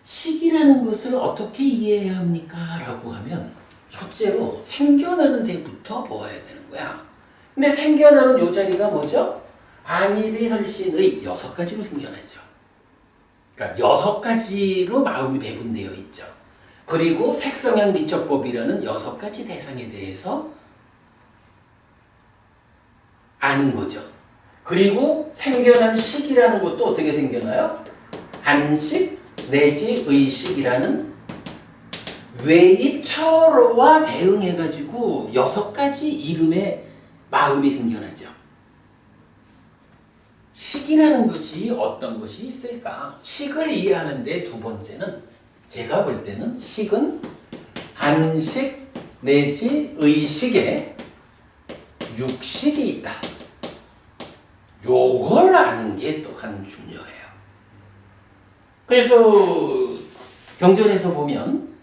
식이라는 것을 어떻게 이해해야 합니까? 라고 하면 첫째로 생겨나는 데부터 보아야 되는 거야. 근데 생겨나는 요 자리가 뭐죠? 안일이설신의 6가지로 생겨나죠. 그러니까 6가지로 마음이 배분되어 있죠. 그리고 색성향 미적법이라는 6가지 대상에 대해서 아는 거죠. 그리고 생겨난 식이라는 것도 어떻게 생겨나요? 안식 내지 의식이라는 외입처와 대응해가지고 6가지 이름의 마음이 생겨나죠. 식이라는 것이 어떤 것이 있을까? 식을 이해하는데 두 번째는 제가 볼 때는 식은 안식 내지 의식에 육식이 있다. 요걸 아는 게 또한 중요해요. 그래서 경전에서 보면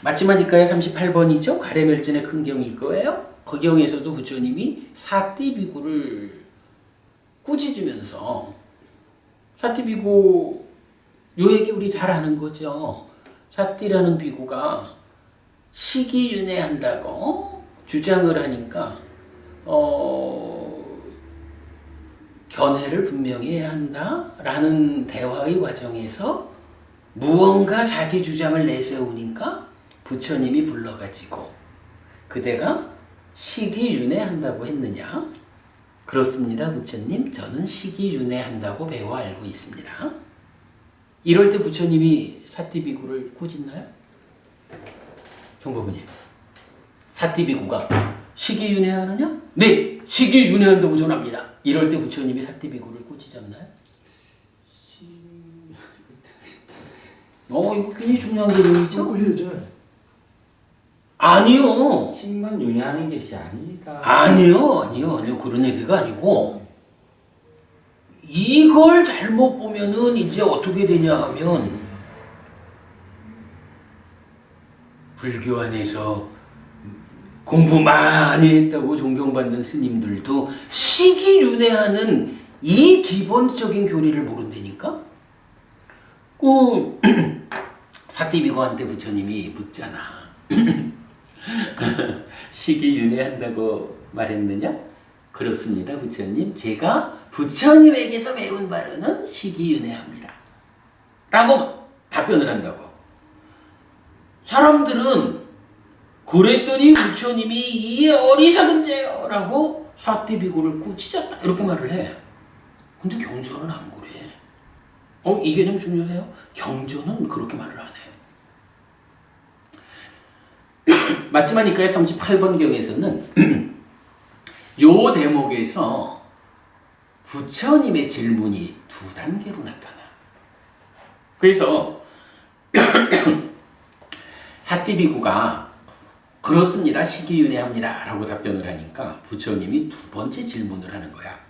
마치마니까의 38번이죠. 가래멸전의 큰 경일 거예요. 그 경에서도 부처님이 사띠비구를 꾸짖으면서 사띠비구 요 얘기 우리 잘 아는 거죠. 사띠라는 비구가 식이윤회한다고 주장을 하니까 견해를 분명히 해야 한다라는 대화의 과정에서 무언가 자기 주장을 내세우니까 부처님이 불러가지고 그대가 식이윤회한다고 했느냐? 그렇습니다, 부처님. 저는 식이윤회한다고 배워 알고 있습니다. 이럴 때 부처님이 사띠비구를 꾸짖나요? 정법은님, 사띠비구가 식이윤회하느냐? 네, 식이윤회한다고 전합니다. 이럴 때 부처님이 사띠비구를 꾸짖었나요? 이거 굉장히 중요한 개념이죠. 아니요. 식만 윤회하는 것이 아니다. 아니요. 그런 얘기가 아니고 이걸 잘못 보면은 이제 어떻게 되냐 하면 불교 안에서 공부 많이 했다고 존경받는 스님들도 식이윤회하는 이 기본적인 교리를 모른다니까? 사띠비구한테 부처님이 묻잖아. 식이윤회한다고 말했느냐? 그렇습니다, 부처님. 제가 부처님에게서 배운 바로는 식이윤회합니다. 라고 답변을 한다고. 사람들은 그랬더니 부처님이 이게 어리석은 죄요 라고 사띠비구를 꾸짖었다 이렇게 말을 해. 근데 경전은 안 그래. 이 개념 중요해요. 경전은 그렇게 말을 안 해요. 마치마니까의 38번 경에서는 요 대목에서 부처님의 질문이 2단계로 나타나. 그래서 사띠비구가 그렇습니다, 식이윤회합니다 라고 답변을 하니까 부처님이 2번째 질문을 하는 거야.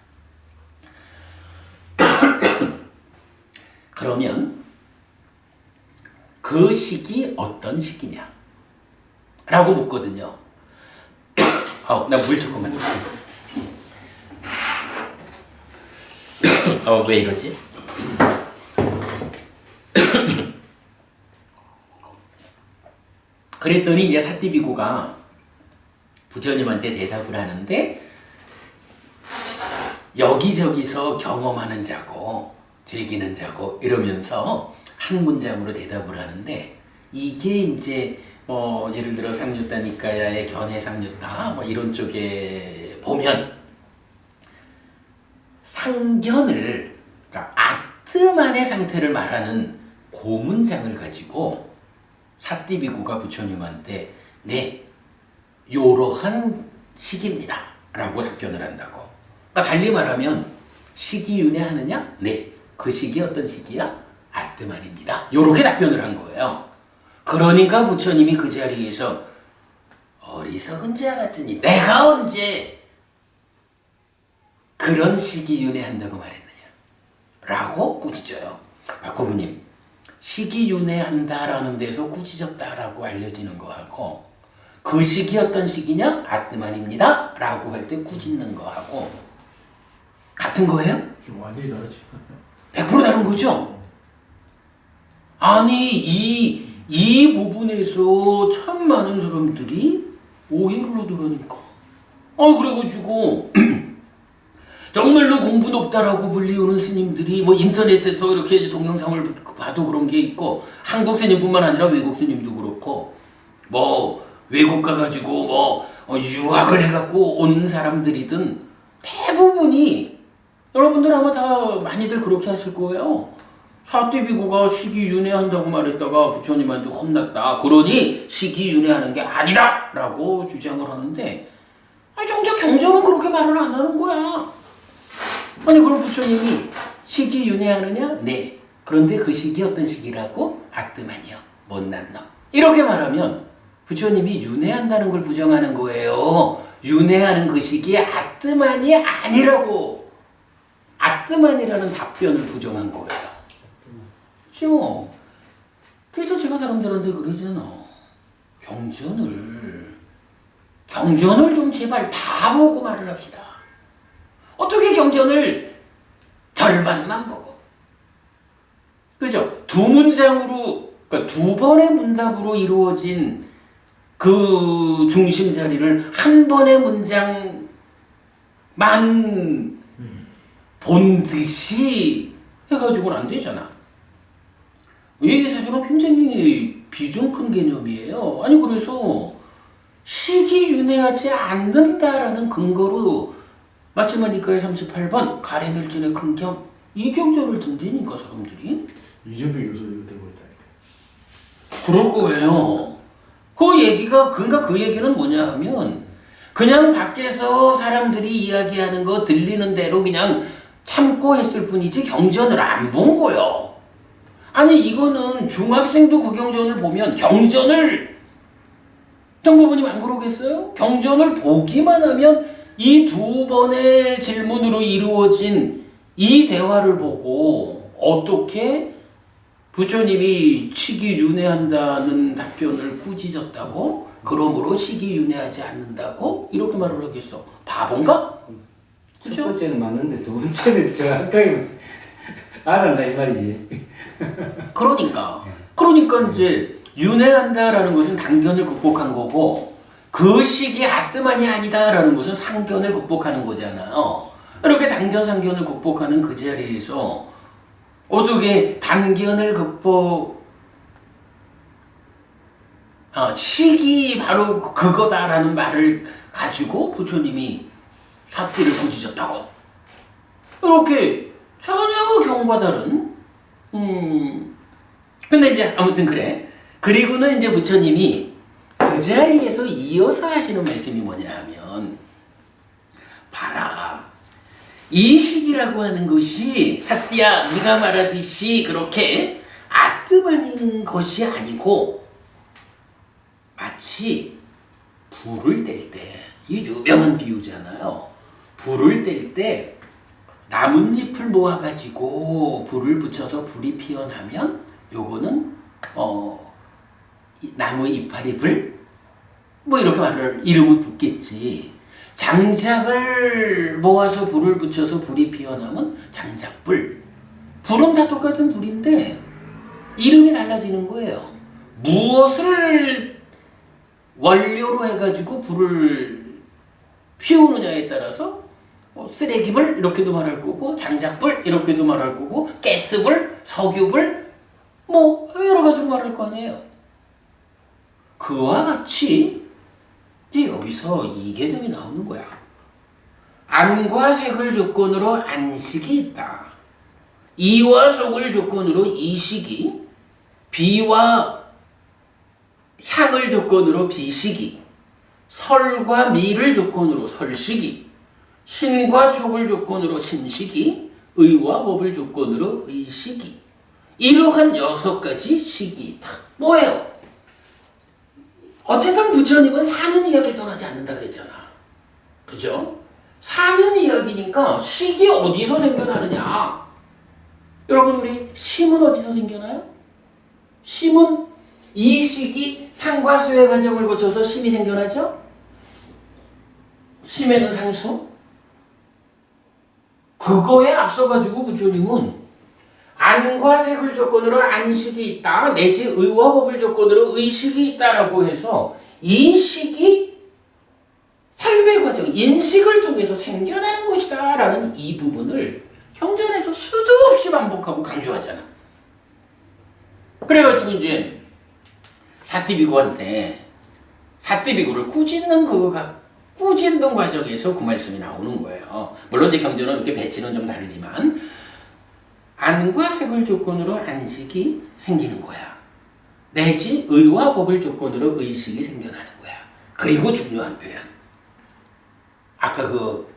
그러면 그 식이 어떤 식이냐? 라고 묻거든요. 나 물 조금만. 왜 이러지? 그랬더니 이제 사띠비구가 부처님한테 대답을 하는데 여기저기서 경험하는 자고 즐기는 자고 이러면서 한 문장으로 대답을 하는데 이게 이제 예를 들어 상류타 니까야의 견해 상류타 뭐 이런 쪽에 보면 상견을 그러니까 아트만의 상태를 말하는 그 문장을 가지고 사띠비구가 부처님한테 네 요러한 시기입니다 라고 답변을 한다고. 그러니까 달리 말하면 시기윤회하느냐? 네. 그 시기 어떤 시기야? 아뜨만입니다. 요렇게 답변을 한 거예요. 그러니까 부처님이 그 자리에서 어리석은 자 같으니 내가 언제 그런 시기윤회한다고 말했느냐 라고 꾸짖어요. 박고부님, 시기윤회한다라는 데서 꾸짖었다라고 알려지는 거하고 그 시기 어떤 시기냐? 아뜨만입니다 라고 할 때 꾸짖는 거하고 같은 거예요? 완전히 다르지. 100% 다른 거죠? 아니 이 부분에서 참 많은 사람들이 오해를 하더라니까. 그래가지고 정말로 공부 높다라고 불리우는 스님들이 뭐 인터넷에서 이렇게 동영상을 봐도 그런 게 있고 한국 스님뿐만 아니라 외국 스님도 그렇고 뭐 외국 가가지고 뭐 유학을 해갖고 온 사람들이든 대부분이 여러분들 아마 다 많이들 그렇게 하실 거예요. 사띠비구가 시기윤회한다고 말했다가 부처님한테 혼났다. 그러니 시기윤회하는 게 아니다! 라고 주장을 하는데 정작 경전은 그렇게 말을 안 하는 거야. 아니 그럼 부처님이 시기윤회하느냐? 네. 그런데 그 시기 어떤 시기라고? 아뜨만이요. 못난 놈. 이렇게 말하면 부처님이 윤회한다는 걸 부정하는 거예요. 윤회하는 그 시기에 아뜨만이 아니라고. 아뜨만이라는 답변을 부정한 거예요. 그렇죠? 그래서 제가 사람들한테 그러잖아. 경전을 좀 제발 다 보고 말을 합시다. 어떻게 경전을 절반만 보고. 그죠? 두 문장으로, 그러니까 두 번의 문답으로 이루어진 그 중심 자리를 한 번의 문장만 본 듯이 해가지고는 안 되잖아. 이게 사실은 굉장히 비중 큰 개념이에요. 아니 그래서 시기윤회하지 않는다라는 근거로 마츠마니카의 38번 가레멜진의 근경 이 경전을 든다니까 사람들이. 이정도 요소가 되고 있다니까. 그럴 거예요. 그 얘기가 그러니까 그 얘기는 뭐냐 하면 그냥 밖에서 사람들이 이야기하는 거 들리는 대로 그냥 참고 했을 뿐이지 경전을 안 본 거요. 아니 이거는 중학생도 그 경전을 보면 경전을 정보부님 안 그러겠어요? 경전을 보기만 하면 이 두 번의 질문으로 이루어진 이 대화를 보고 어떻게 부처님이 시기윤회한다는 답변을 꾸짖었다고? 그러므로 시기윤회하지 않는다고? 이렇게 말을 하겠어. 바본가? 첫 번째는 맞는데 두 번째는 정확하게 알았다 이 말이지. 그러니까 이제 윤회한다라는 것은 단견을 극복한 거고 그 시기 아뜨만이 아니다라는 것은 상견을 극복하는 거잖아요. 이렇게 단견 상견을 극복하는 그 자리에서 어떻게 단견을 시기 바로 그거다라는 말을 가지고 부처님이 사띠를 꾸짖었다고. 이렇게 전혀 경과 다른 근데 이제 아무튼 그래. 그리고는 이제 부처님이 그 자리에서 이어서 하시는 말씀이 뭐냐 하면 봐라. 이 시기라고 하는 것이 사띠야 네가 말하듯이 그렇게 아뜨만인 것이 아니고 마치 불을 뗄 때 이 유명한 비유잖아요. 불을 뗄 때 나뭇잎을 모아가지고 불을 붙여서 불이 피어나면 요거는 나무 이파리 불 뭐 이렇게 이름을 붙겠지. 장작을 모아서 불을 붙여서 불이 피어나면 장작불. 불은 다 똑같은 불인데 이름이 달라지는 거예요. 무엇을 원료로 해가지고 불을 피우느냐에 따라서 쓰레기불 이렇게도 말할 거고 장작불 이렇게도 말할 거고 가스불, 석유불 뭐 여러 가지로 말할 거 아니에요. 그와 같이 이제 여기서 이 개념이 나오는 거야. 안과 색을 조건으로 안식이 있다. 이와 속을 조건으로 이식이, 비와 향을 조건으로 비식이, 설과 미를 조건으로 설식이, 신과 촉을 조건으로 신식이, 의와 법을 조건으로 의식이. 이러한 6가지 식이 있다. 뭐예요? 어쨌든 부처님은 사는 이야기 떠나지 않는다 그랬잖아. 그죠? 사는 이야기니까 식이 어디서 생겨나느냐? 여러분 우리 심은 어디서 생겨나요? 심은 이 식이 상과 수의 과정을 거쳐서 심이 생겨나죠? 심에는 상수? 그거에 앞서가지고 부처님은 안과 색을 조건으로 안식이 있다, 내지 의와 법을 조건으로 의식이 있다라고 해서 이 식이 삶의 과정, 인식을 통해서 생겨나는 것이다 라는 이 부분을 경전에서 수도 없이 반복하고 강조하잖아. 그래가지고 이제 사띠비고한테 사띠비고를 꾸짖는 과정에서 그 말씀이 나오는 거예요. 물론 이제 경전은 이렇게 배치는 좀 다르지만 안과 색을 조건으로 안식이 생기는 거야. 내지 의와 법을 조건으로 의식이 생겨나는 거야. 그리고 중요한 표현. 아까 그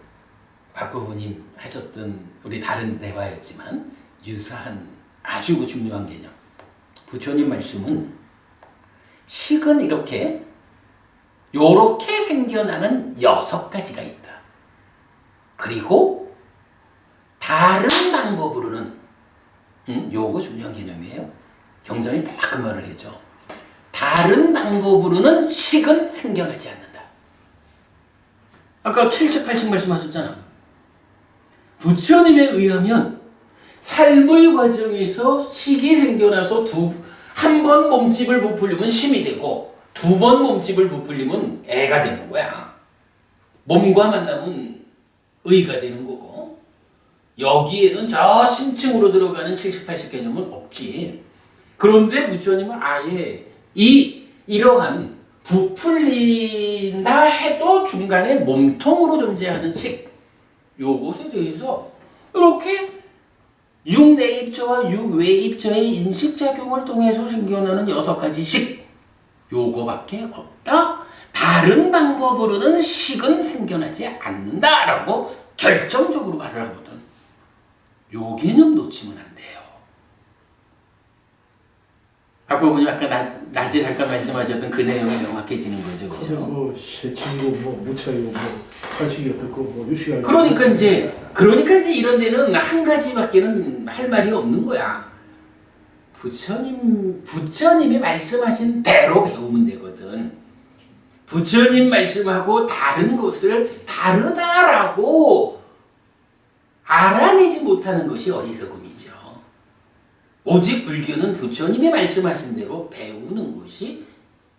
박고부님 하셨던 우리 다른 대화였지만 유사한 아주 그 중요한 개념. 부처님 말씀은 식은 요렇게 생겨나는 6가지가 있다. 그리고 다른 방법으로는 요거 중요한 개념이에요. 경전이 딱 그 말을 해줘. 다른 방법으로는 식은 생겨나지 않는다. 아까 7식 8식 말씀하셨잖아. 부처님에 의하면 삶의 과정에서 식이 생겨나서 한 번 몸집을 부풀리면 심이 되고 2번 몸집을 부풀리면 애가 되는 거야. 몸과 만나면 의가 되는 거고 여기에는 저 심층으로 들어가는 70, 80 개념은 없지. 그런데 부처님은 아예 이러한 부풀린다 해도 중간에 몸통으로 존재하는 식 요것에 대해서 이렇게 육내입처와 육외입처의 인식작용을 통해서 생겨나는 6가지 식 요거밖에 없다. 다른 방법으로는 식은 생겨나지 않는다라고 결정적으로 말을 하거든. 요 개념 놓치면 안 돼요. 아까 보니 아까 낮에 잠깐 말씀하셨던 그 내용이 명확해지는 거죠, 그죠? 뭐 새치기고 뭐 무차이고 뭐 칼치기 어떻고 뭐 유시가. 그러니까 이제 이런 데는 한 가지밖에는 할 말이 없는 거야. 부처님이 말씀하신 대로 배우면 되거든. 부처님 말씀하고 다른 것을 다르다라고 알아내지 못하는 것이 어리석음이죠. 오직 불교는 부처님이 말씀하신 대로 배우는 것이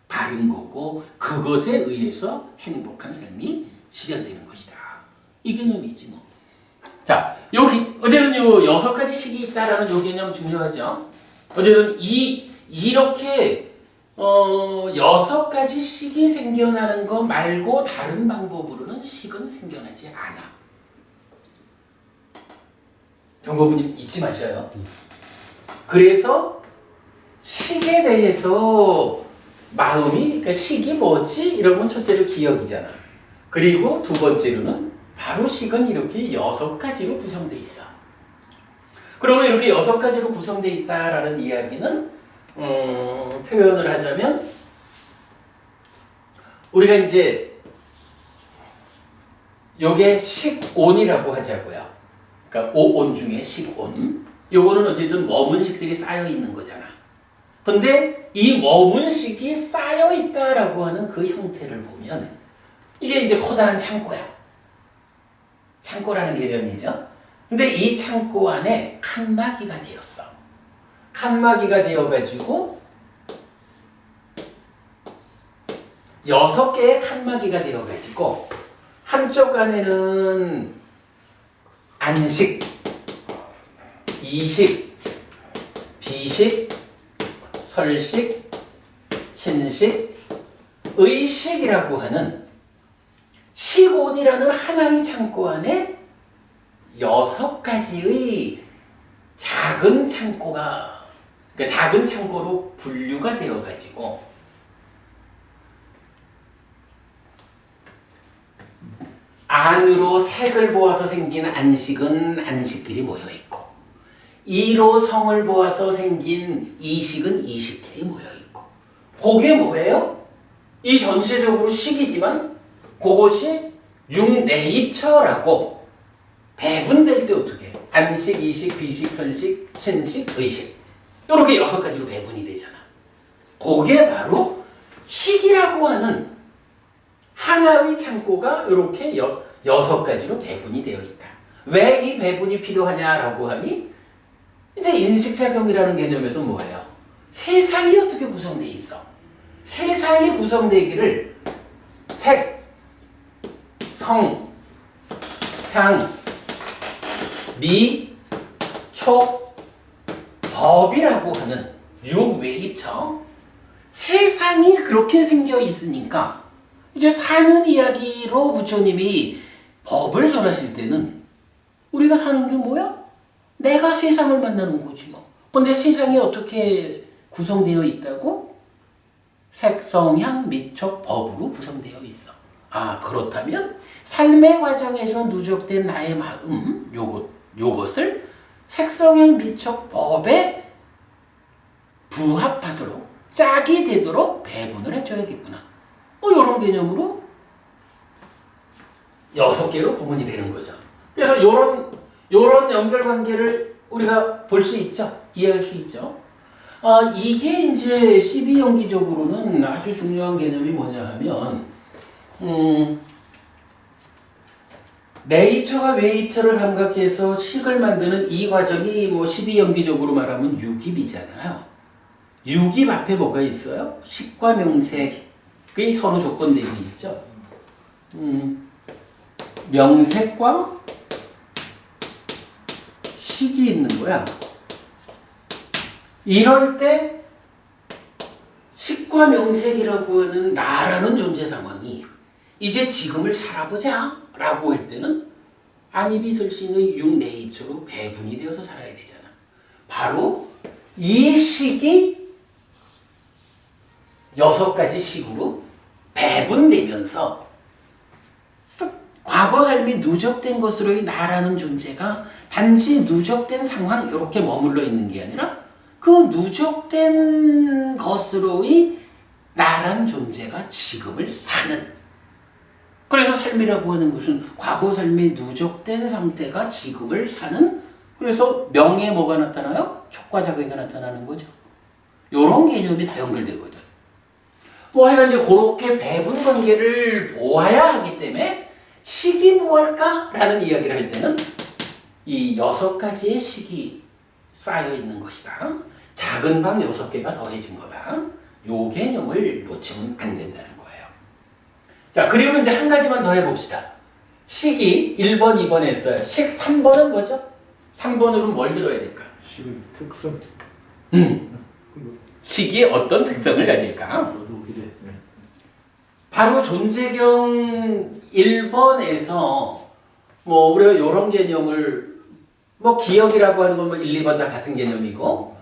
바른 거고 그것에 의해서 행복한 삶이 실현되는 것이다. 이 개념이지 뭐. 자, 여기 어쨌든 요 6가지 식이 있다라는 요 개념 중요하죠. 어쨌든 이렇게 6가지 식이 생겨나는 거 말고 다른 방법으로는 식은 생겨나지 않아. 경고부님 잊지 마셔요. 그래서 식에 대해서 마음이 그러니까 식이 뭐지? 이러면 첫째로 기억이잖아. 그리고 두 번째로는 바로 식은 이렇게 6가지로 구성되어 있어. 그러면 이렇게 6가지로 구성되어 있다라는 이야기는 표현을 하자면 우리가 이제 요게 식온이라고 하자고요. 그러니까 5온 중에 식온. 요거는 어쨌든 머문 식들이 쌓여 있는 거잖아. 근데 이 머문 식이 쌓여 있다라고 하는 그 형태를 보면 이게 이제 커다란 창고야. 창고라는 개념이죠. 근데 이 창고 안에 칸막이가 되었어. 칸막이가 되어가지고 6개의 칸막이가 되어가지고 한쪽 안에는 안식, 이식, 비식, 설식, 신식, 의식이라고 하는 식온이라는 하나의 창고 안에 6가지의 작은 창고가, 그러니까 작은 창고로 분류가 되어가지고 안으로 색을 보아서 생긴 안식은 안식들이 모여있고, 이로 성을 보아서 생긴 이식은 이식들이 모여있고, 그게 뭐예요? 이 전체적으로 식이지만 그것이 육내입처라고 배분될 때 어떻게 해? 안식, 이식, 비식, 선식, 신식, 의식, 이렇게 6가지로 배분이 되잖아. 그게 바로 식이라고 하는 하나의 창고가 이렇게 6가지로 배분이 되어 있다. 왜 이 배분이 필요하냐라고 하니, 이제 인식작용이라는 개념에서 뭐예요? 세상이 어떻게 구성되어 있어? 세상이 구성되기를 색, 성, 향, 미, 촉, 법이라고 하는 육외입처, 세상이 그렇게 생겨 있으니까 이제 사는 이야기로 부처님이 법을 전하실 때는 우리가 사는 게 뭐야? 내가 세상을 만나는 거지 뭐. 근데 세상이 어떻게 구성되어 있다고? 색성향 미촉 법으로 구성되어 있어. 아, 그렇다면 삶의 과정에서 누적된 나의 마음, 요것을 색성향 미촉 법에 부합하도록, 짝이 되도록 배분을 해줘야겠구나. 이런 개념으로 6개로 구분이 되는 거죠. 그래서 요런 연결관계를 우리가 볼 수 있죠. 이해할 수 있죠. 이게 이제 12연기적으로는 아주 중요한 개념이 뭐냐 하면, 내입처가 외입처를 함각해서 식을 만드는 이 과정이 뭐 12연기적으로 말하면 육입이잖아요. 육입 앞에 뭐가 있어요? 식과 명색의 서로 조건대입이 있죠. 명색과 식이 있는 거야. 이럴 때 식과 명색이라고 하는 나라는 존재 상황이 이제 지금을 살아보자 라고 할 때는 안입이설신의 육내입처로 배분이 되어서 살아야 되잖아. 바로 이 식이 6가지 식으로 배분되면서 과거 삶이 누적된 것으로의 나라는 존재가 단지 누적된 상황 이렇게 머물러 있는 게 아니라 그 누적된 것으로의 나란 존재가 지금을 사는, 그래서 삶이라고 하는 것은 과거 삶의 누적된 상태가 지금을 사는, 그래서 명에 뭐가 나타나요? 촉과 자극이 나타나는 거죠. 이런 개념이 다 연결되거든. 뭐 하여간 이제 그렇게 배분 관계를 보아야 하기 때문에 식이 무엇일까? 라는 이야기를 할 때는 이 6가지의 식이 쌓여 있는 것이다. 작은 방 6개가 더해진 거다. 요 개념을 놓치면 안 된다는 거예요. 자, 그리고 이제 한 가지만 더 해봅시다. 식이 1번, 2번 했어요. 식 3번은 뭐죠? 3번으로는 뭘 들어야 될까? 식의 특성. 식이 어떤 특성을 가질까? 바로 존재경 1번에서 뭐 우리가 이런 개념을 뭐 기억이라고 하는 건 뭐 1, 2번 다 같은 개념이고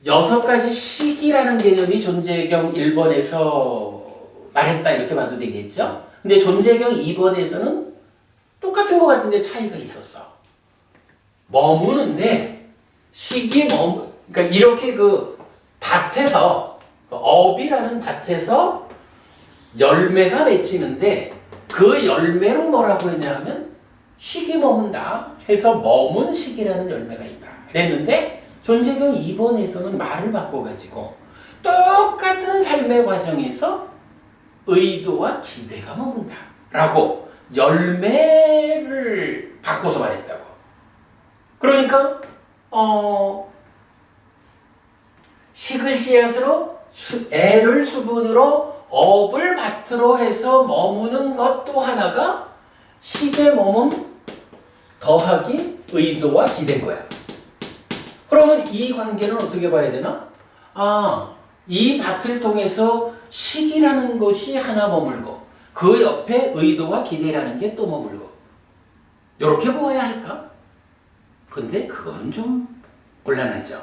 6가지 식이라는 개념이 존재경 1번에서 말했다 이렇게 봐도 되겠죠? 근데 존재경 2번에서는 똑같은 것 같은데 차이가 있었어. 머무는데 식이 그러니까 이렇게 그 밭에서 업이라는 밭에서 열매가 맺히는데 그 열매로 뭐라고 했냐 하면 식이 머문다 해서 머문 식이라는 열매가 있다 그랬는데 존재경 2번에서는 말을 바꿔가지고 똑같은 삶의 과정에서 의도와 기대가 머문다 라고 열매를 바꿔서 말했다고. 그러니까 식을 씨앗으로 애를 수분으로 업을 밭으로 해서 머무는 것 또 하나가 식의 머문 더하기 의도와 기대인 거야. 그러면 이 관계는 어떻게 봐야 되나? 이 밭을 통해서 식이라는 것이 하나 머물고 그 옆에 의도와 기대라는 게 또 머물고 이렇게 보아야 할까? 근데 그거는 좀 곤란하죠.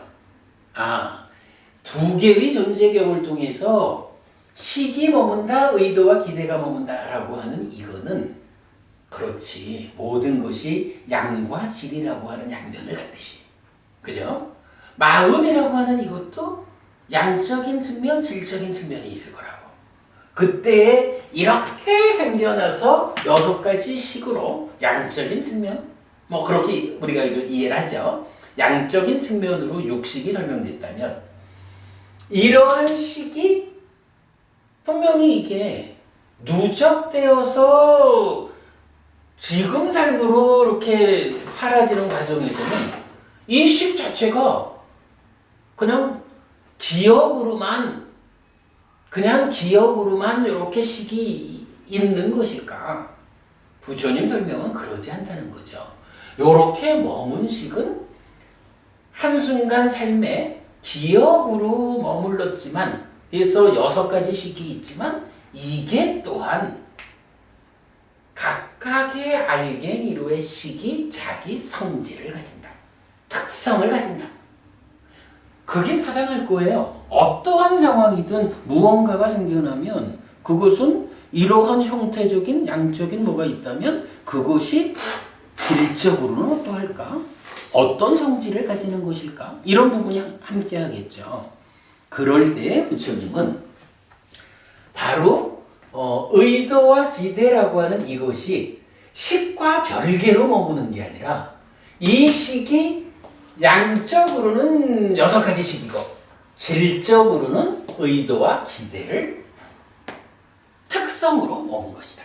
두 개의 존재경을 통해서 식이 머문다, 의도와 기대가 머문다라고 하는 이거는 그렇지. 모든 것이 양과 질이라고 하는 양면을 갖듯이. 그죠? 마음이라고 하는 이것도 양적인 측면, 질적인 측면이 있을 거라고. 그때 이렇게 생겨나서 6가지 식으로 양적인 측면, 뭐 그렇게 우리가 이걸 이해를 하죠. 양적인 측면으로 육식이 설명됐다면 이러한 식이 분명히 이게 누적되어서 지금 삶으로 이렇게 사라지는 과정에서는 이 식 자체가 그냥 기억으로만 이렇게 식이 있는 것일까? 부처님 설명은 그러지 않다는 거죠. 이렇게 머문 식은 한순간 삶에 기억으로 머물렀지만 그래서 6가지 식이 있지만 이게 또한 각각의 알갱이로의 식이 자기 성질을 가진다. 특성을 가진다. 그게 타당할 거예요. 어떠한 상황이든 무언가가 생겨나면 그것은 이러한 형태적인 양적인 뭐가 있다면 그것이 질적으로는 어떠할까? 어떤 성질을 가지는 것일까? 이런 부분이 함께 하겠죠. 그럴 때 부처님은 바로 의도와 기대라고 하는 이것이 식과 별개로 머무는 게 아니라 이 식이 양적으로는 6가지 식이고 질적으로는 의도와 기대를 특성으로 머문 것이다.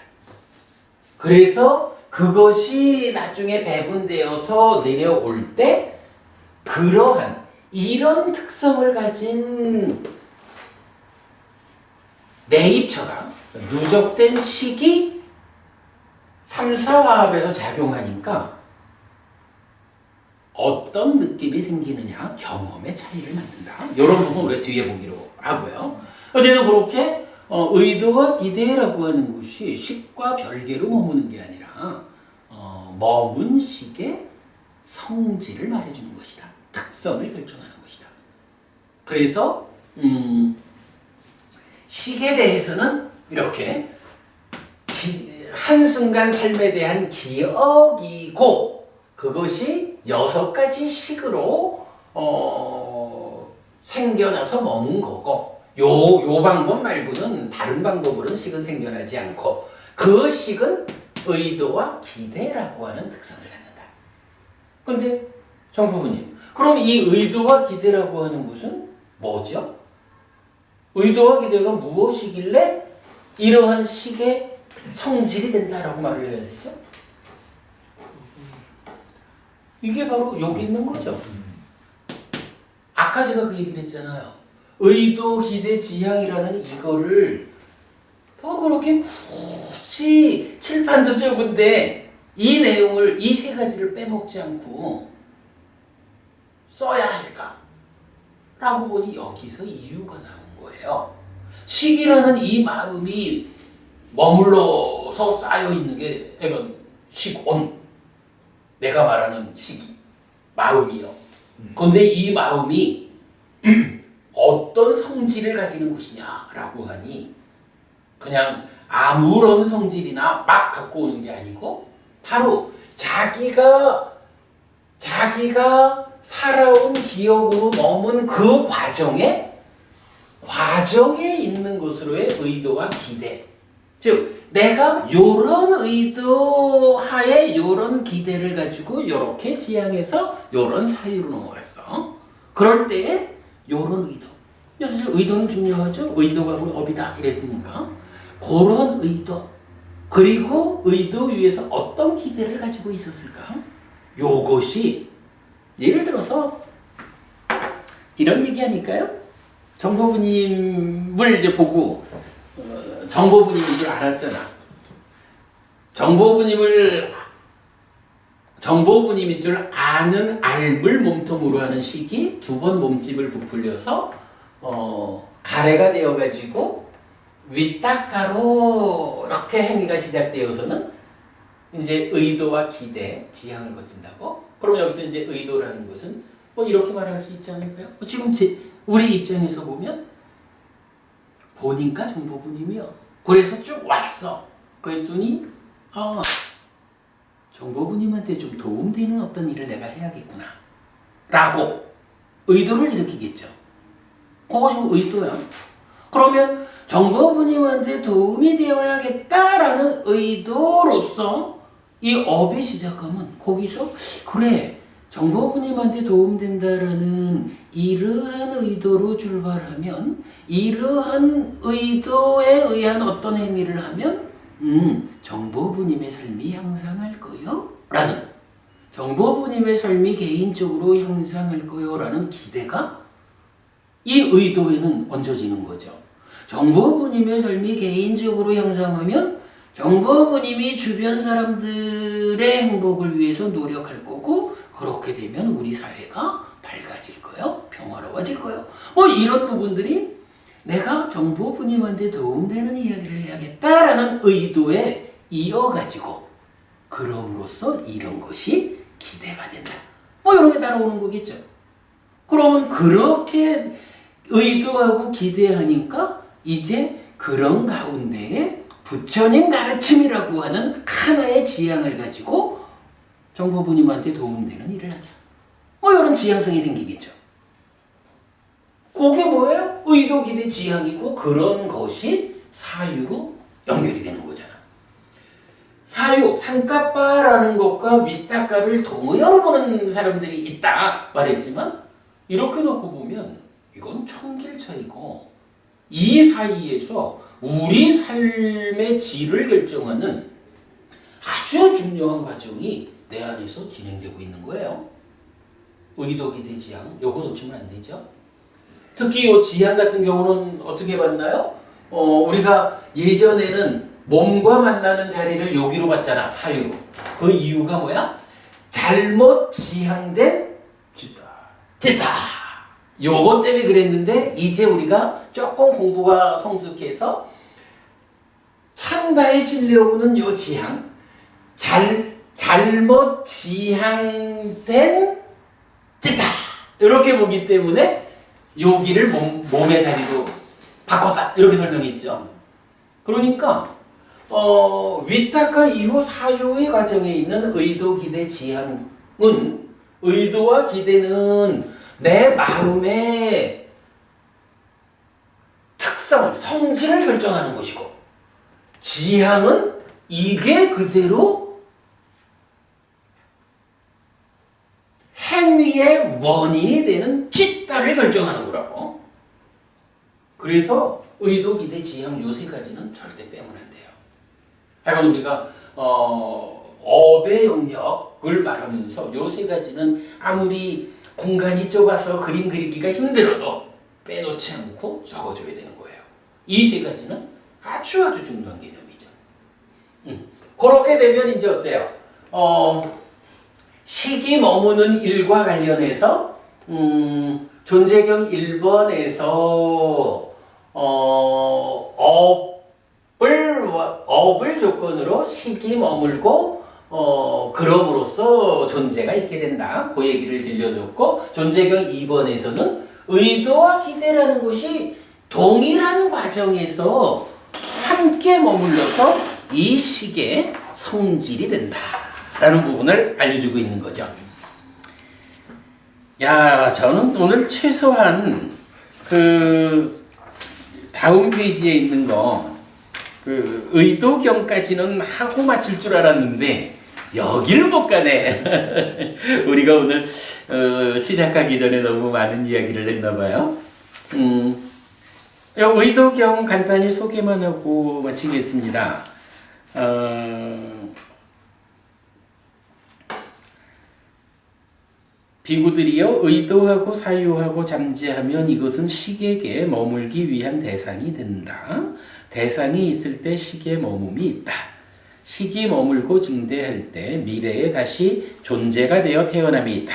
그래서 그것이 나중에 배분되어서 내려올 때 그러한 이런 특성을 가진 내입처가 누적된 식이 3, 4화합에서 작용하니까 어떤 느낌이 생기느냐 경험의 차이를 만든다. 이런 부분 우리가 뒤에 보기로 하고요. 어쨌든 그렇게 의도와 기대라고 하는 것이 식과 별개로 머무는 게 아니라 머문 식의 성질을 말해주는 것이다. 특성을 결정하는 것이다. 그래서 식에 대해서는 이렇게 한순간 삶에 대한 기억이고 그것이 6가지 식으로 생겨나서 머문 거고 요 방법 말고는 다른 방법으로는 식은 생겨나지 않고 그 식은 의도와 기대라고 하는 특성을 갖는다. 그런데 정부부님, 그럼 이 의도와 기대라고 하는 것은 뭐죠? 의도와 기대가 무엇이길래 이러한 식의 성질이 된다라고 말을 해야 되죠? 이게 바로 여기 있는 거죠. 아까 제가 그 얘기를 했잖아요. 의도, 기대, 지향이라는 이거를 그렇게 굳이 칠판도 적은데 이 내용을 이 3가지를 빼먹지 않고 써야 할까? 라고 보니 여기서 이유가 나온 거예요. 식이라는 이 마음이 머물러서 쌓여있는 게 식온, 내가 말하는 식이 마음이요. 그런데 이 마음이 어떤 성질을 가지는 것이냐라고 하니 그냥 아무런 성질이나 막 갖고 오는 게 아니고 바로 자기가 살아온 기억으로 머문 그 과정에 있는 것으로의 의도와 기대. 즉 내가 요런 의도하에 요런 기대를 가지고 요렇게 지향해서 요런 사유로 넘어갔어. 그럴 때에 요런 의도. 사실 의도는 중요하죠. 의도가 보면 업이다 이랬으니까 그런 의도. 그리고 의도 위에서 어떤 기대를 가지고 있었을까? 요것이 예를 들어서 이런 얘기하니까요. 정보부님을 이제 보고 정보부님인 줄 알았잖아. 정보부님인 줄 아는 알을 몸통으로 하는 식이 두 번 몸집을 부풀려서 가래가 되어가지고 윗닦아로 이렇게 행위가 시작되어서는 이제 의도와 기대, 지향을 거친다고. 그럼 여기서 이제 의도라는 것은 뭐 이렇게 말할 수 있지 않을까요? 지금 우리 입장에서 보면 보니까 정보부님이요. 그래서 쭉 왔어. 그랬더니 정보부님한테 좀 도움되는 어떤 일을 내가 해야겠구나 라고 의도를 일으키겠죠. 그거 지금 의도야. 그러면 정보부님한테 도움이 되어야겠다라는 의도로서 이 업의 시작하면 거기서 그래 정보부님한테 도움된다라는 이러한 의도로 출발하면 이러한 의도에 의한 어떤 행위를 하면 정보부님의 삶이 향상할 거요 라는 정보부님의 삶이 개인적으로 향상할 거요 라는 기대가 이 의도에는 얹어지는 거죠. 정보부님의 삶이 개인적으로 향상하면 정보부님이 주변 사람들의 행복을 위해서 노력할 거고 그렇게 되면 우리 사회가 밝아질 거요, 평화로워질 거요. 뭐 이런 부분들이 내가 정보부님한테 도움되는 이야기를 해야겠다라는 의도에 이어가지고 그럼으로써 이런 것이 기대가 된다. 뭐 이런 게 따라오는 거겠죠. 그러면 그렇게 의도하고 기대하니까 이제 그런 가운데에 부처님 가르침이라고 하는 하나의 지향을 가지고 정보부님한테 도움되는 일을 하자. 뭐 이런 지향성이 생기겠죠. 그게 뭐예요? 의도, 기대, 지향이고 그런 것이 사유로 연결이 되는 거잖아. 사유, 상가바라는 것과 윗닦아를 동의어로 보는 사람들이 있다 말했지만 이렇게 놓고 보면 이건 천길 차이고 이 사이에서 우리 삶의 질을 결정하는 아주 중요한 과정이 내 안에서 진행되고 있는 거예요. 의도, 기대, 지향 요거 놓치면 안 되죠. 특히 이 지향 같은 경우는 어떻게 봤나요? 우리가 예전에는 몸과 만나는 자리를 여기로 봤잖아. 사유로. 그 이유가 뭐야? 잘못 지향된 찌따. 요거 때문에 그랬는데 이제 우리가 조금 공부가 성숙해서 창다에 실려오는 요 지향 잘못 지향된 찌따 이렇게 보기 때문에 여기를 몸의 자리로 바꿨다 이렇게 설명했죠. 그러니까 윗닦아 이후 사유의 과정에 있는 의도, 기대, 지향은 의도와 기대는 내 마음의 특성을, 성질을 결정하는 것이고 지향은 이게 그대로 행위의 원인이 되는 찌따를 결정하는 거라고. 그래서 의도, 기대, 지향 요 세 가지는 절대 빼면 안 돼요. 하여간 우리가 업의 영역을 말하면서 요 세 가지는 아무리 공간이 좁아서 그림 그리기가 힘들어도 빼놓지 않고 적어줘야 되는 거예요. 이 세 가지는 아주 중요한 개념이죠. 그렇게 되면 이제 어때요? 시기 머무는 일과 관련해서 존재경 1번에서 업을 조건으로 시기 머물고 그럼으로써 존재가 있게 된다. 그 얘기를 들려줬고 존재경 2번에서는 의도와 기대라는 것이 동일한 과정에서 함께 머물러서 이 식의 성질이 된다라는 부분을 알려주고 있는 거죠. 야, 저는 오늘 최소한 그 다음 페이지에 있는 거 그 의도경까지는 하고 맞출 줄 알았는데 여기를 못 가네. 우리가 오늘 시작하기 전에 너무 많은 이야기를 했나 봐요. 의도경 간단히 소개만 하고 마치겠습니다. 비구들이여 의도하고 사유하고 잠재하면 이것은 식에게 머물기 위한 대상이 된다. 대상이 있을 때 식에 머물이 있다. 식이 머물고 증대할 때 미래에 다시 존재가 되어 태어남이 있다.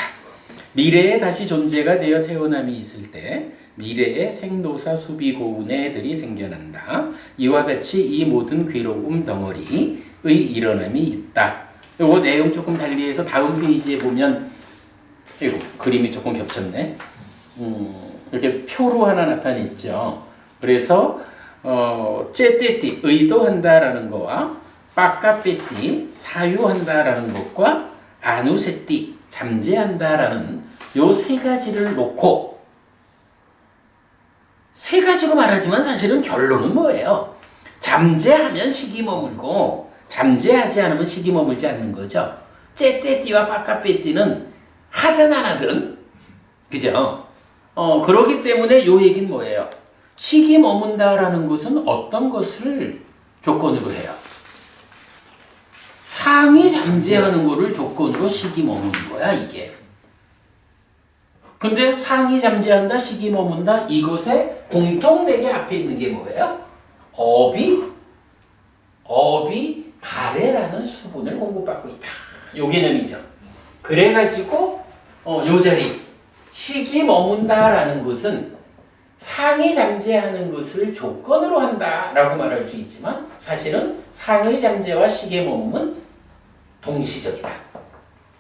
미래에 다시 존재가 되어 태어남이 있을 때 미래에 생도사 수비고운의 애들이 생겨난다. 이와 같이 이 모든 괴로움 덩어리의 일어남이 있다. 요거 내용 조금 달리해서 다음 페이지에 보면 이거 그림이 조금 겹쳤네. 이렇게 표로 하나 나타냈죠. 그래서 째떼띠 의도한다라는 거와 빠까빼띠 사유한다라는 것과 아누세띠 잠재한다라는 요 세 가지를 놓고 세 가지로 말하지만 사실은 결론은 뭐예요? 잠재하면 식이 머물고 잠재하지 않으면 식이 머물지 않는 거죠. 째떼띠와 빠까빼띠는 하든 안 하든 그죠? 그렇기 때문에 요 얘기는 뭐예요? 식이 머문다라는 것은 어떤 것을 조건으로 해요? 상이 잠재하는 거를 조건으로 식이 머무는 거야 이게. 근데 상이 잠재한다, 식이 머문다, 이것에 공통되게 앞에 있는 게 뭐예요? 업이 가래라는 수분을 공급받고 있다. 요 개념이죠. 그래가지고 요 자리 식이 머문다라는 것은 상이 잠재하는 것을 조건으로 한다라고 말할 수 있지만 사실은 상의 잠재와 식의 머문은 동시적이다.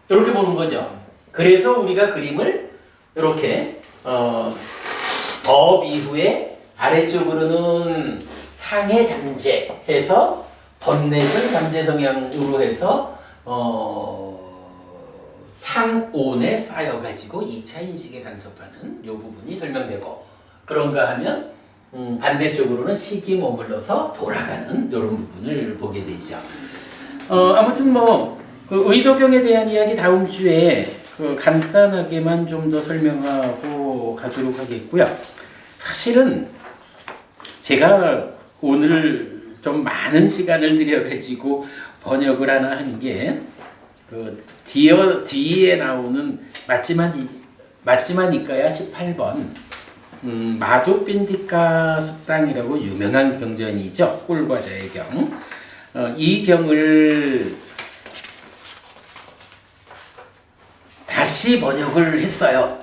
이렇게 보는 거죠. 그래서 우리가 그림을 이렇게 업 이후에 아래쪽으로는 상의 잠재해서 번뇌전 잠재 성향으로 해서 상온에 쌓여가지고 2차 인식에 간섭하는 이 부분이 설명되고 그런가 하면 반대쪽으로는 식이 머물러서 돌아가는 이런 부분을 보게 되죠. 아무튼 그 의도경에 대한 이야기 다음 주에 간단하게만 좀 더 설명하고 가도록 하겠고요. 사실은 제가 오늘 좀 많은 시간을 들여가지고 번역을 하나 한 게 뒤에 나오는 맞지마니까야 18번 마두빈디카 습당이라고 유명한 경전이죠. 꿀과자의 경. 이 경을 다시 번역을 했어요.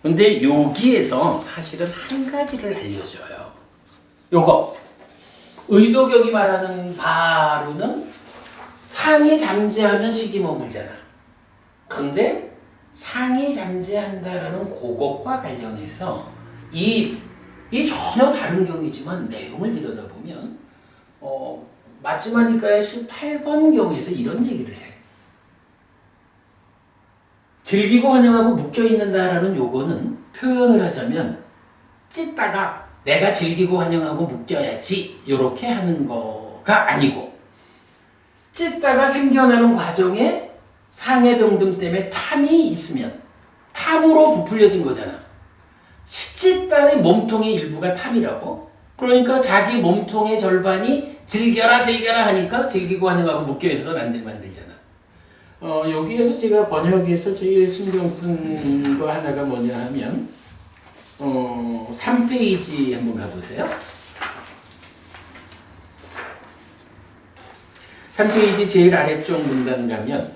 근데 여기에서 사실은 한 가지를 알려줘요. 요거 의도경이 말하는 바로는 상이 잠재하면 식이 머물잖아. 근데 상이 잠재한다라는 그것과 관련해서 이 전혀 다른 경이지만 내용을 들여다보면 맞지마니까야 18번 경에서 이런 얘기를 해. 즐기고 환영하고 묶여있는다라는 요거는 표현을 하자면 찢다가 내가 즐기고 환영하고 묶여야지 이렇게 하는 거가 아니고 찢다가 생겨나는 과정에 상해 병등 때문에 탐이 있으면 탐으로 부풀려진 거잖아. 찢다의 몸통의 일부가 탐이라고. 그러니까 자기 몸통의 절반이 즐겨라 하니까 즐기고 환영하고 묶여있어서 만들잖아. 여기에서 제가 번역에서 제일 신경 쓴 거 하나가 뭐냐 하면 3페이지 한번 가보세요. 3페이지 제일 아래쪽 문단 가면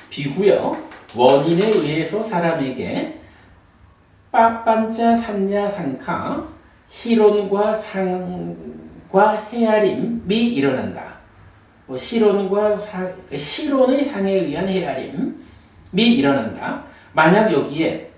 비구요 원인에 의해서 사람에게 빠빤자 삼야 상카 희론과 상과 헤아림이 일어난다. 실론의 상에 의한 헤아림이 일어난다. 만약 여기에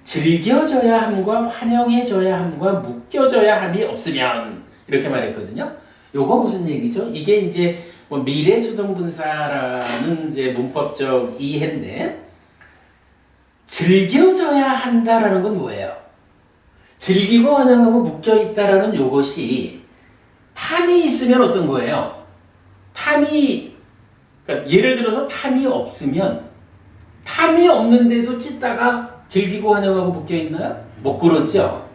즐겨져야 함과 환영해져야 함과 묶여져야 함이 없으면 이렇게 말했거든요. 요거 무슨 얘기죠? 이게 이제 미래수동분사라는 이제 문법적 이해인데 즐겨져야 한다라는 건 뭐예요? 즐기고 환영하고 묶여있다라는 요것이 탐이 있으면 어떤 거예요? 탐이 그러니까 예를 들어서 탐이 없으면 탐이 없는데도 찢다가 즐기고 환영하고 묶여 있나요? 못 그렇죠.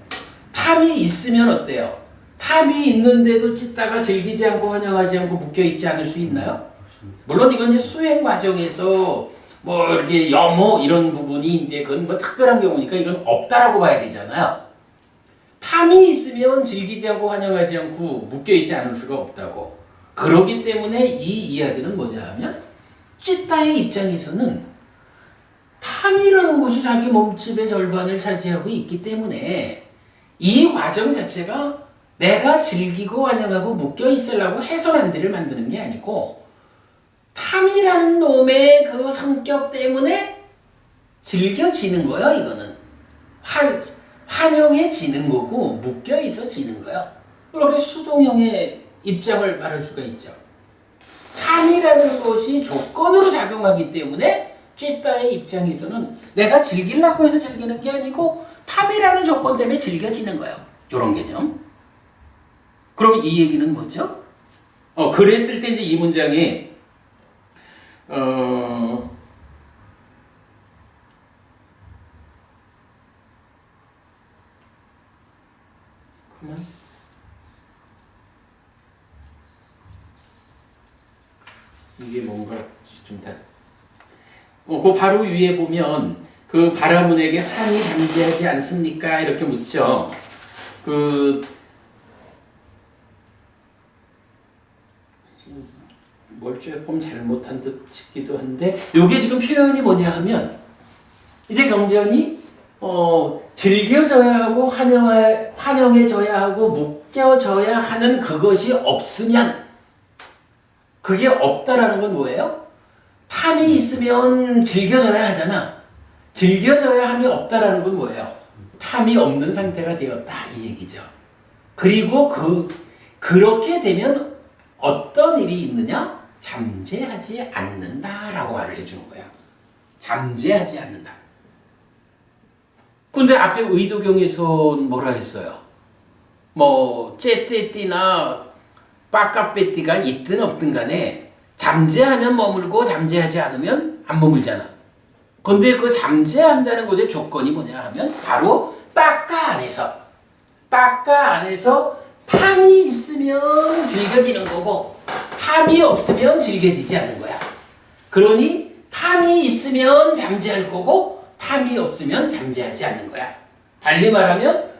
탐이 있으면 어때요? 탐이 있는데도 찢다가 즐기지 않고 환영하지 않고 묶여 있지 않을 수 있나요? 물론 이건 이제 수행 과정에서 뭐 이렇게 염호 이런 부분이 이제 그건 뭐 특별한 경우니까 이건 없다라고 봐야 되잖아요. 탐이 있으면 즐기지 않고 환영하지 않고 묶여 있지 않을 수가 없다고. 그렇기 때문에 이 이야기는 뭐냐 하면 찌따의 입장에서는 탐이라는 것이 자기 몸집의 절반을 차지하고 있기 때문에 이 과정 자체가 내가 즐기고 환영하고 묶여 있으려고 해서란들을 만드는 게 아니고 탐이라는 놈의 그 성격 때문에 즐겨지는 거예요. 이거는 환영해지는 거고 묶여 있어 지는 거예요. 이렇게 수동형의 입장을 말할 수가 있죠. 탐이라는 것이 조건으로 작용하기 때문에 쥐따의 입장에서는 내가 즐기려고 해서 즐기는 게 아니고 탐이라는 조건 때문에 즐겨지는 거예요. 이런 개념. 그럼 이 얘기는 뭐죠? 그랬을 때 이제 이 문장에 그만. 이게 뭔가 좀 다. 그 바로 위에 보면 그 바라문에게 산이 잠재하지 않습니까? 이렇게 묻죠. 뭘 조금 잘못한 듯 싶기도 한데 이게 지금 표현이 뭐냐 하면 이제 경전이 즐겨져야 하고 환영해져야 하고 묶여져야 하는 그것이 없으면 그게 없다라는 건 뭐예요? 탐이 있으면 즐겨져야 하잖아. 즐겨져야 함이 없다라는 건 뭐예요? 탐이 없는 상태가 되었다 이 얘기죠. 그리고 그렇게 되면 어떤 일이 있느냐? 잠재하지 않는다라고 말을 해주는 거야. 잠재하지 않는다. 근데 앞에 의도경에서 뭐라 했어요? 뭐 째떼띠나 빠까빼띠가 있든 없든 간에 잠재하면 머물고 잠재하지 않으면 안 머물잖아. 근데 그 잠재한다는 것의 조건이 뭐냐 하면 바로 빠까 안에서 탐이 있으면 즐겨지는 거고 탐이 없으면 즐겨지지 않는 거야. 그러니 탐이 있으면 잠재할 거고 탐이 없으면 잠재하지 않는 거야. 달리 말하면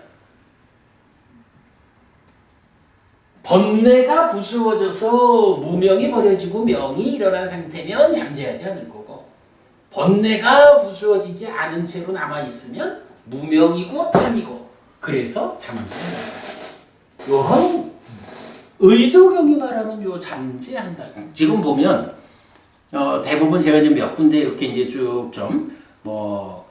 번뇌가 부수어져서 무명이 버려지고 명이 일어난 상태면 잠재하지 않을 거고 번뇌가 부수어지지 않은 채로 남아있으면 무명이고 탐이고 그래서 잠재한다. 요런 의도경이 말하는 요 잠재한다. 지금 보면 대부분 제가 이제 몇 군데 이렇게 이제 쭉 좀 뭐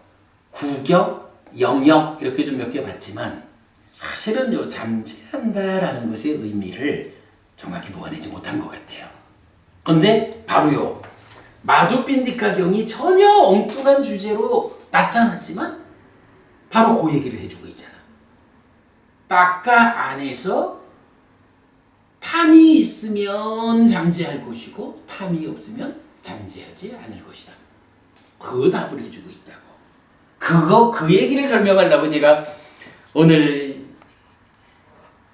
구격, 영역 이렇게 좀 몇 개 봤지만 사실은 요 잠재한다라는 것의 의미를 정확히 보완하지 못한 것 같아요. 근데 바로 요 마두빈디카경이 전혀 엉뚱한 주제로 나타났지만 바로 그 얘기를 해주고 있잖아. 빠까 안에서 탐이 있으면 잠재할 것이고 탐이 없으면 잠재하지 않을 것이다. 그 답을 해주고 있다고. 그 얘기를 설명하려고 제가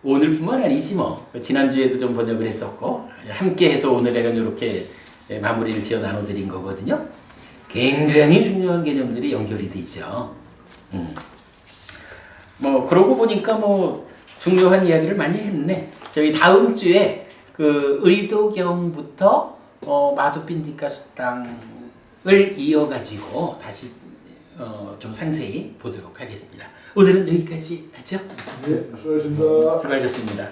오늘뿐만 아니지 뭐 지난주에도 좀 번역을 했었고 함께 해서 오늘 내가 이렇게 마무리를 지어 나눠드린 거거든요. 굉장히 중요한 개념들이 연결이 돼 있죠. 뭐 그러고 보니까 뭐 중요한 이야기를 많이 했네. 저희 다음 주에 그 의도경부터 마두빈디카 수당을 이어가지고 다시 좀 상세히 보도록 하겠습니다. 오늘은 여기까지 하죠. 네, 수고하셨습니다. 수고하셨습니다.